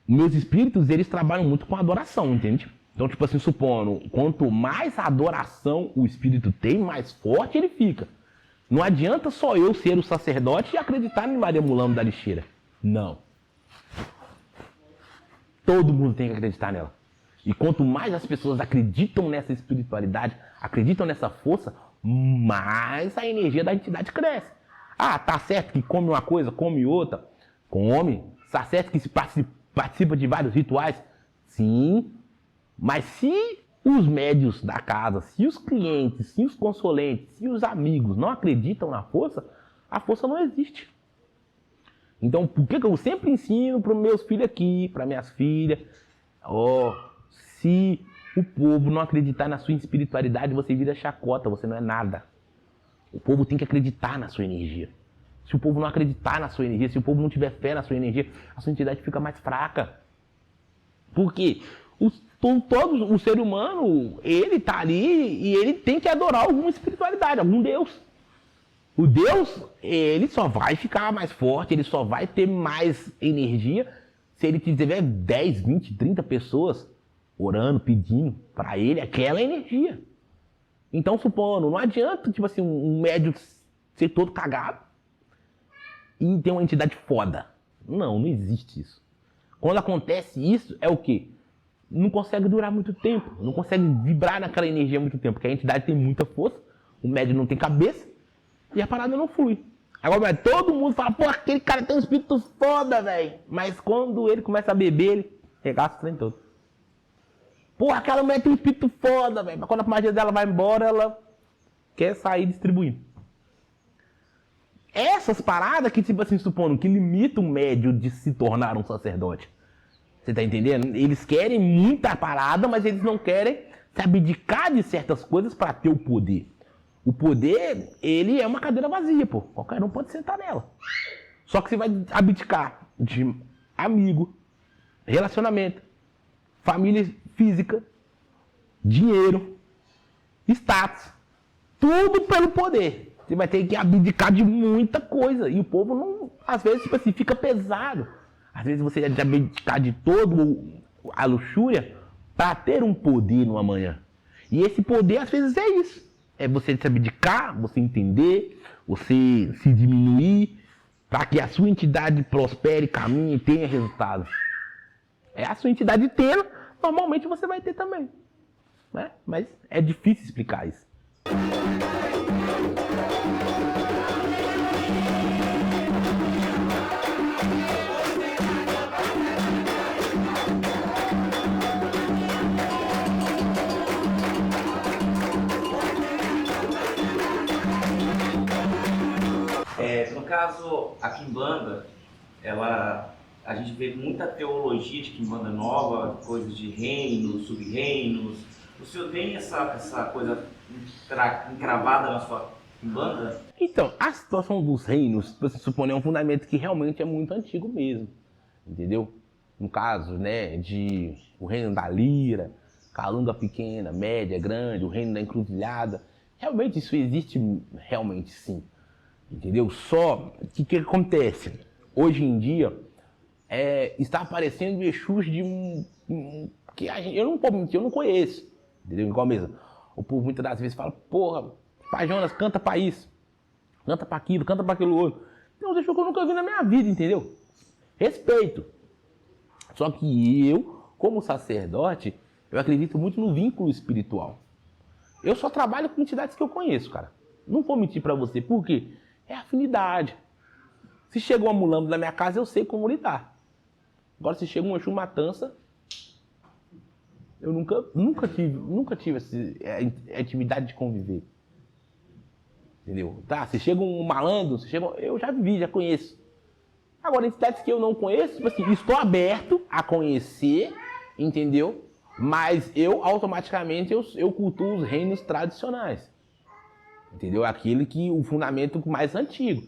meus espíritos, eles trabalham muito com adoração, entende? Então, tipo assim, supondo, quanto mais adoração o espírito tem, mais forte ele fica. Não adianta só eu ser o sacerdote e acreditar em Maria Mulambo da Lixeira. Não. Todo mundo tem que acreditar nela. E quanto mais as pessoas acreditam nessa espiritualidade, acreditam nessa força, mais a energia da entidade cresce. Tá certo que come uma coisa, come outra. Come. Tá certo que se participa de vários rituais. Sim. Mas se os médios da casa, se os clientes, se os consulentes, se os amigos não acreditam na força, a força não existe. Então, por que eu sempre ensino para os meus filhos aqui, para minhas filhas, se o povo não acreditar na sua espiritualidade, você vira chacota, você não é nada. O povo tem que acreditar na sua energia. Se o povo não acreditar na sua energia, se o povo não tiver fé na sua energia, a sua entidade fica mais fraca. Por quê? O ser humano, ele tá ali e ele tem que adorar alguma espiritualidade, algum Deus. O Deus, ele só vai ficar mais forte, ele só vai ter mais energia se ele tiver 10, 20, 30 pessoas orando, pedindo para ele aquela energia. Então, supondo, não adianta, tipo assim, um médium ser todo cagado e ter uma entidade foda. Não existe isso. Quando acontece isso, é o quê? Não consegue durar muito tempo, não consegue vibrar naquela energia muito tempo, porque a entidade tem muita força, o médium não tem cabeça e a parada não flui. Agora, todo mundo fala, pô, aquele cara tem um espírito foda, velho. Mas quando ele começa a beber, ele regaça o trem todo. Pô, aquela mulher tem um espírito foda, velho. Mas quando a magia dela vai embora, ela quer sair distribuindo. essas paradas que, tipo assim, supondo, que limitam o médio de se tornar um sacerdote. Você tá entendendo? Eles querem muita parada, mas eles não querem se abdicar de certas coisas para ter o poder. O poder, ele é uma cadeira vazia, pô. Qualquer um pode sentar nela. Só que você vai abdicar de amigo, relacionamento, família física, dinheiro, status. Tudo pelo poder. Você vai ter que abdicar de muita coisa. E o povo, não, às vezes, tipo assim, fica pesado. Às vezes você vai abdicar de todo a luxúria para ter um poder no amanhã. E esse poder, às vezes, é isso. É você se abdicar, você entender, você se diminuir, para que a sua entidade prospere, caminhe e tenha resultado. É a sua entidade tendo, normalmente você vai ter também. Né? Mas é difícil explicar isso. No caso, a Quimbanda, a gente vê muita teologia de Quimbanda nova, coisas de reinos, sub-reinos. O senhor tem essa coisa encravada na sua Quimbanda? Então, a situação dos reinos, você supõe, é um fundamento que realmente é muito antigo mesmo. Entendeu? No caso, né, de o reino da lira, calunga pequena, média, grande, o reino da encruzilhada. Realmente isso existe, realmente sim. Entendeu? Só que o que acontece? Hoje em dia, está aparecendo Exus de que eu não posso mentir, eu não conheço. Entendeu? Igual mesmo. O povo muitas das vezes fala, porra, Pai Jonas, canta pra isso, canta pra aquilo, canta pra aquilo outro. Não, deixa que eu nunca vi na minha vida, entendeu? Respeito. Só que eu, como sacerdote, eu acredito muito no vínculo espiritual. Eu só trabalho com entidades que eu conheço, cara. Não vou mentir pra você, por quê? É afinidade. Se chega uma mulambo na minha casa, eu sei como lidar. Agora, se chega um Exu Matança, eu nunca tive essa intimidade de conviver. Entendeu? Tá, se chega um malandro, eu já vivi, já conheço. Agora, entidades que eu não conheço, tipo assim, estou aberto a conhecer, entendeu? Mas eu, automaticamente, eu cultuo os reinos tradicionais. Entendeu? Aquele que, o fundamento mais antigo.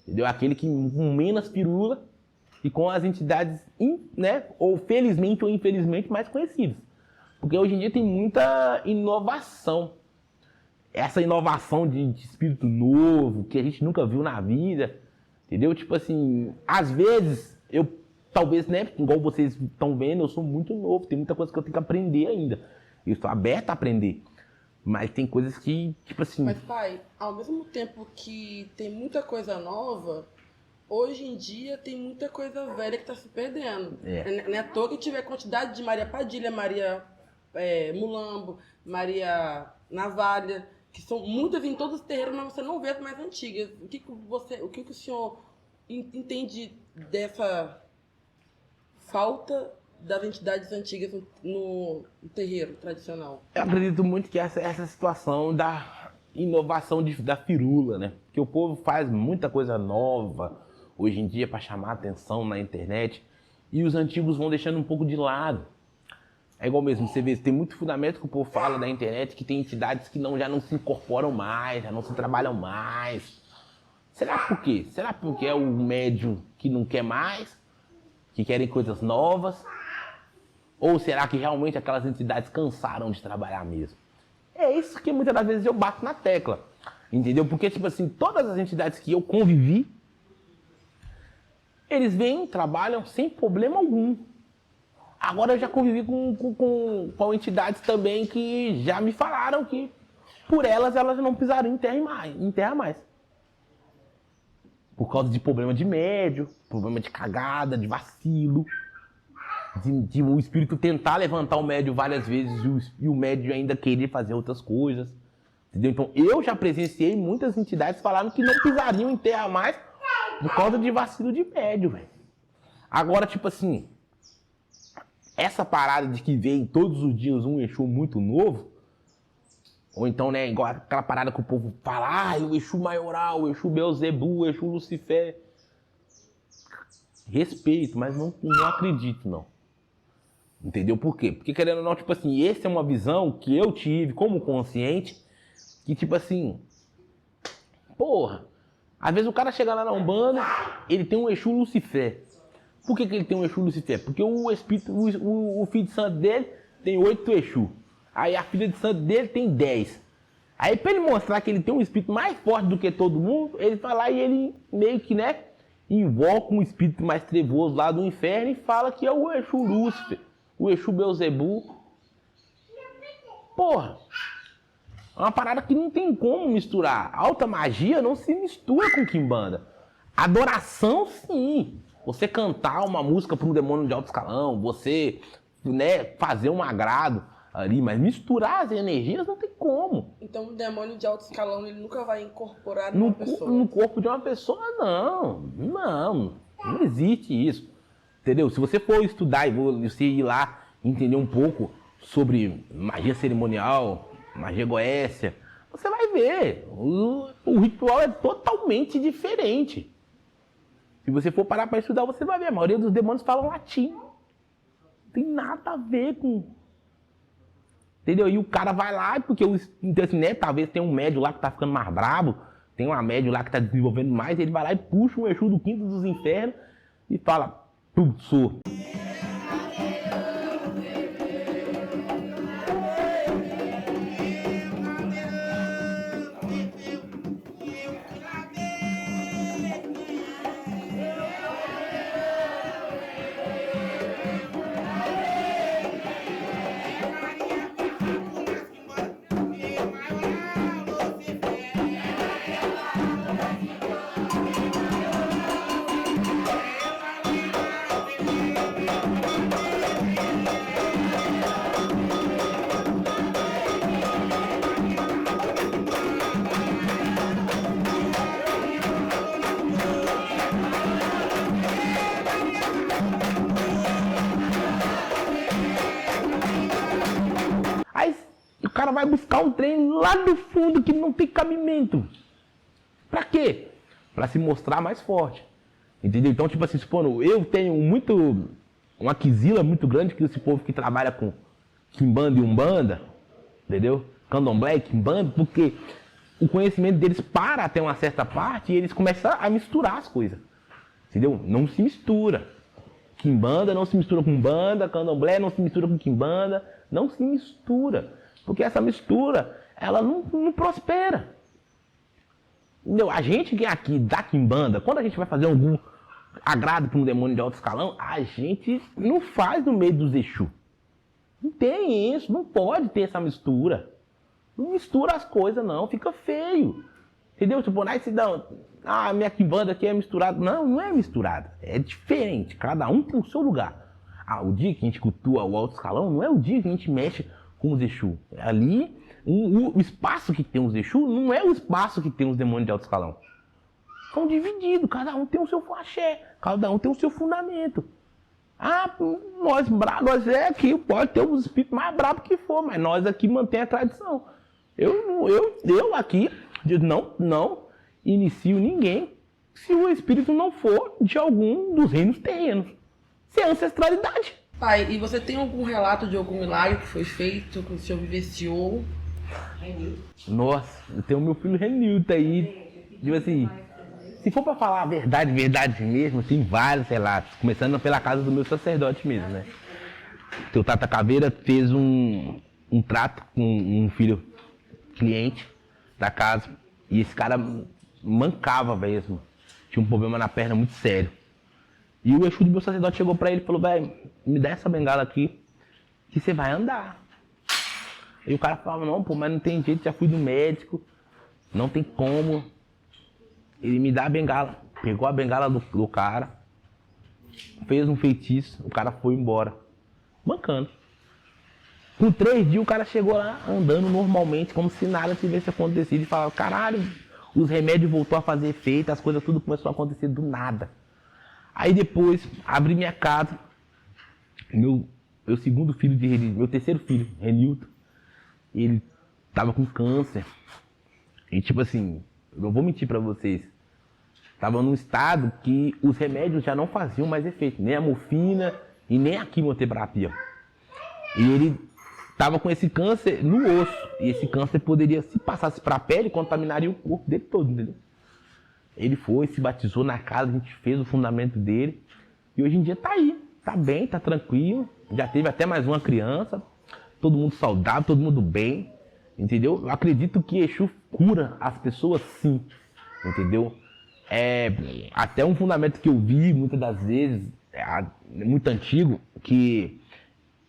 Entendeu? Aquele que com menos pirula e com as entidades, né? Ou felizmente ou infelizmente mais conhecidas. Porque hoje em dia tem muita inovação. Essa inovação de espírito novo, que a gente nunca viu na vida. Entendeu? Tipo assim, às vezes, talvez, né? Igual vocês estão vendo, eu sou muito novo. Tem muita coisa que eu tenho que aprender ainda. Eu estou aberto a aprender. Mas tem coisas que, tipo assim... Mas, pai, ao mesmo tempo que tem muita coisa nova, hoje em dia tem muita coisa velha que está se perdendo. Não é à toa que tiver quantidade de Maria Padilha, Maria Mulambo, Maria Navalha, que são muitas em todos os terreiros, mas você não vê as mais antigas. O que o senhor entende dessa falta das entidades antigas no terreiro tradicional? Eu acredito muito que essa situação da inovação da firula, né? Porque o povo faz muita coisa nova hoje em dia para chamar atenção na internet e os antigos vão deixando um pouco de lado. É igual mesmo, você vê, tem muito fundamento que o povo fala da internet que tem entidades que já não se incorporam mais, já não se trabalham mais. Será por quê? Será porque é o médium que não quer mais, que querem coisas novas? Ou será que realmente aquelas entidades cansaram de trabalhar mesmo? É isso que muitas das vezes eu bato na tecla. Entendeu? Porque, tipo assim, todas as entidades que eu convivi, eles vêm, trabalham sem problema algum. Agora eu já convivi com entidades também que já me falaram que por elas não pisariam em terra mais. Por causa de problema de médio, problema de cagada, de vacilo. De o espírito tentar levantar o médio várias vezes e o médio ainda querer fazer outras coisas. Entendeu? Então eu já presenciei muitas entidades falando que não pisariam em terra mais por causa de vacilo de médio, velho. Agora, tipo assim, essa parada de que vem todos os dias um Exu muito novo, Ou então, né, igual aquela parada que o povo fala, o Exu Maioral, o Exu Beelzebub, o Exu Lucifer. Respeito, mas não acredito, não. Entendeu? Por quê? Porque, querendo ou não, tipo assim, essa é uma visão que eu tive como consciente, que, tipo assim, porra, às vezes o cara chega lá na Umbanda, ele tem um Exu Lucifer. Por que ele tem um Exu Lucifer? Porque o espírito, o filho de santo dele tem 8 Exu. Aí a filha de santo dele tem 10. Aí pra ele mostrar que ele tem um espírito mais forte do que todo mundo, ele vai lá e ele meio que, né, invoca um espírito mais trevoso lá do inferno e fala que é o Exu Lúcifer, o Exu Beelzebub. Porra, é uma parada que não tem como misturar. Alta magia não se mistura com quimbanda. Adoração, sim. Você cantar uma música para um demônio de alto escalão, você, né, fazer um agrado ali, mas misturar as energias não tem como. Então o demônio de alto escalão ele nunca vai incorporar numa pessoa? No corpo de uma pessoa, não existe isso. Entendeu? Se você for estudar e você ir lá entender um pouco sobre magia cerimonial, magia goécia, você vai ver. O ritual é totalmente diferente. Se você for parar para estudar, você vai ver. A maioria dos demônios falam latim. Não tem nada a ver com... Entendeu? E o cara vai lá, porque então, assim, né, talvez tenha um médio lá que tá ficando mais brabo, tem uma médio lá que tá desenvolvendo mais, ele vai lá e puxa um Exu do quinto dos infernos e fala, sou. Aí o cara vai buscar um trem lá do fundo que não tem cabimento. Pra quê? Pra se mostrar mais forte. Entendeu? Então, tipo assim, supondo, eu tenho uma quizila muito grande que esse povo que trabalha com quimbanda e umbanda, entendeu? Candomblé, quimbanda, porque o conhecimento deles para até uma certa parte e eles começam a misturar as coisas. Entendeu? Não se mistura. Quimbanda não se mistura com umbanda, candomblé não se mistura com quimbanda, não se mistura. Porque essa mistura, ela não prospera. Entendeu? A gente que é aqui da quimbanda, quando a gente vai fazer algum agrado para um demônio de alto escalão, a gente não faz no meio dos Exu. Não tem isso, não pode ter essa mistura. Não mistura as coisas não, fica feio. Entendeu? Tipo, aí se dá, minha quimbanda aqui é misturada. Não, não é misturada, é diferente, cada um tem o seu lugar. O dia que a gente cultua o alto escalão não é o dia que a gente mexe com os Exu. Ali, o espaço que tem os Exu não é o espaço que tem os demônios de alto escalão. São divididos, cada um tem o seu axé, cada um tem o seu fundamento. Nós é aqui, pode ter os espíritos mais bravos que for, mas nós aqui mantém a tradição. Eu aqui não inicio ninguém se o espírito não for de algum dos reinos terrenos. Isso é ancestralidade. Pai, e você tem algum relato de algum milagre que foi feito, que o senhor vivenciou? Nossa, eu tenho meu filho Renilton aí. Tipo assim, se for pra falar a verdade mesmo, tem vários relatos. Começando pela casa do meu sacerdote mesmo, né? Seu Tata Caveira fez um trato com um filho cliente da casa. E esse cara mancava mesmo. Tinha um problema na perna muito sério. E o Exu do meu sacerdote chegou pra ele e falou, velho, me dá essa bengala aqui que você vai andar. E o cara falava, não, pô, mas não tem jeito, já fui do médico, não tem como. Ele me dá a bengala, pegou a bengala do cara, fez um feitiço, o cara foi embora, mancando. Com 3 dias o cara chegou lá andando normalmente, como se nada tivesse acontecido. E falava, caralho, os remédios voltou a fazer efeito, as coisas tudo começou a acontecer do nada. Aí depois, abri minha casa, meu segundo filho meu terceiro filho, Renilton, ele tava com câncer. E tipo assim, eu não vou mentir pra vocês. Tava num estado que os remédios já não faziam mais efeito. Nem a morfina e nem a quimioterapia. E ele tava com esse câncer no osso. E esse câncer poderia, se passasse pra pele, contaminaria o corpo dele todo, entendeu? Ele foi, se batizou na casa, a gente fez o fundamento dele. E hoje em dia tá aí. Tá bem, tá tranquilo. Já teve até mais uma criança. Todo mundo saudável, todo mundo bem. Entendeu? Eu acredito que Exu cura as pessoas sim. Entendeu? É até um fundamento que eu vi muitas das vezes, muito antigo, que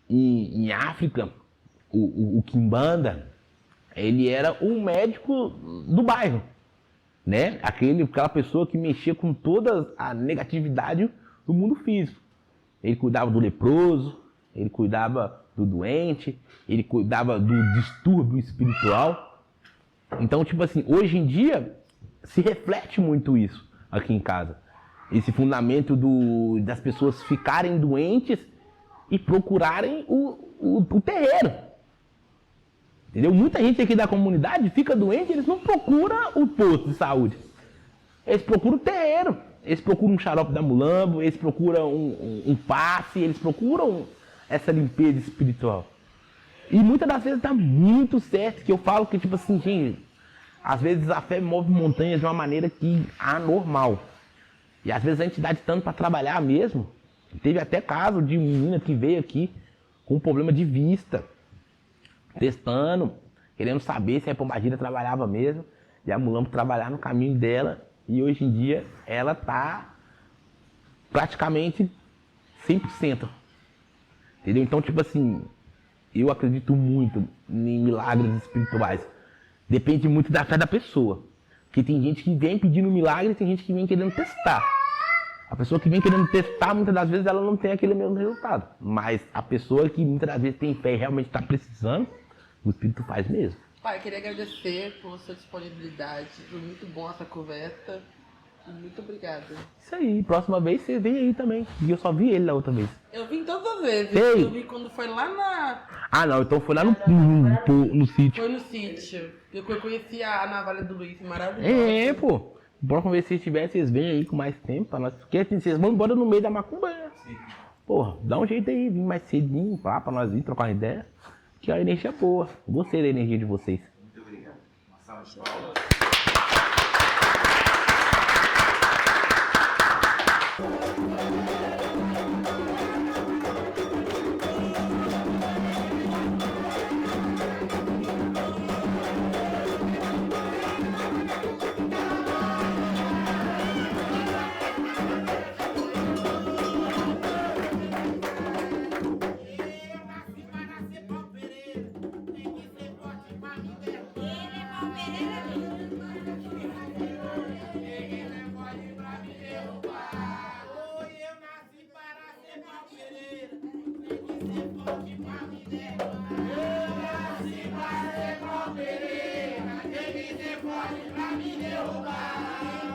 em África, o Quimbanda, ele era um médico do bairro, né? Aquela pessoa que mexia com toda a negatividade do mundo físico. Ele cuidava do leproso, ele cuidava do doente, ele cuidava do distúrbio espiritual. Então, tipo assim, hoje em dia se reflete muito isso aqui em casa. Esse fundamento das pessoas ficarem doentes e procurarem o terreiro. Entendeu? Muita gente aqui da comunidade fica doente, eles não procuram o posto de saúde. Eles procuram o terreiro. Eles procuram um xarope da mulambo, eles procuram um passe, eles procuram essa limpeza espiritual. E muitas das vezes tá muito certo, que eu falo que, tipo assim, gente, às vezes a fé move montanhas de uma maneira que anormal. E às vezes a entidade tanto para trabalhar mesmo. Teve até caso de menina que veio aqui com um problema de vista, testando, querendo saber se a Pombagira trabalhava mesmo. E a mulambo trabalhar no caminho dela. E hoje em dia ela tá praticamente 100%. Entendeu? Então, tipo assim, eu acredito muito em milagres espirituais. Depende muito da fé da pessoa. Porque tem gente que vem pedindo milagre e tem gente que vem querendo testar. A pessoa que vem querendo testar, muitas das vezes ela não tem aquele mesmo resultado. Mas a pessoa que muitas das vezes tem fé e realmente está precisando, o Espírito faz mesmo. Pai, eu queria agradecer por sua disponibilidade. Foi muito bom essa conversa. Muito obrigada. Isso aí, próxima vez você vem aí também. E eu só vi ele da outra vez. Eu vim todas as vezes. Ei. Eu vi quando foi lá na... Ah não, então foi lá no sítio. Foi no sítio. Eu conheci a Navalha do Luiz, maravilhosa. É, pô. Próxima vez que vocês tiverem, vocês vêm aí com mais tempo pra nós. Porque assim, vocês vão embora no meio da macumba. Porra, dá um jeito aí, vim mais cedinho pra nós vir trocar uma ideia. Que a energia é boa. Gostei da energia de vocês. Muito obrigado. Uma salva de palmas. Tem que ser forte pra me derrubar.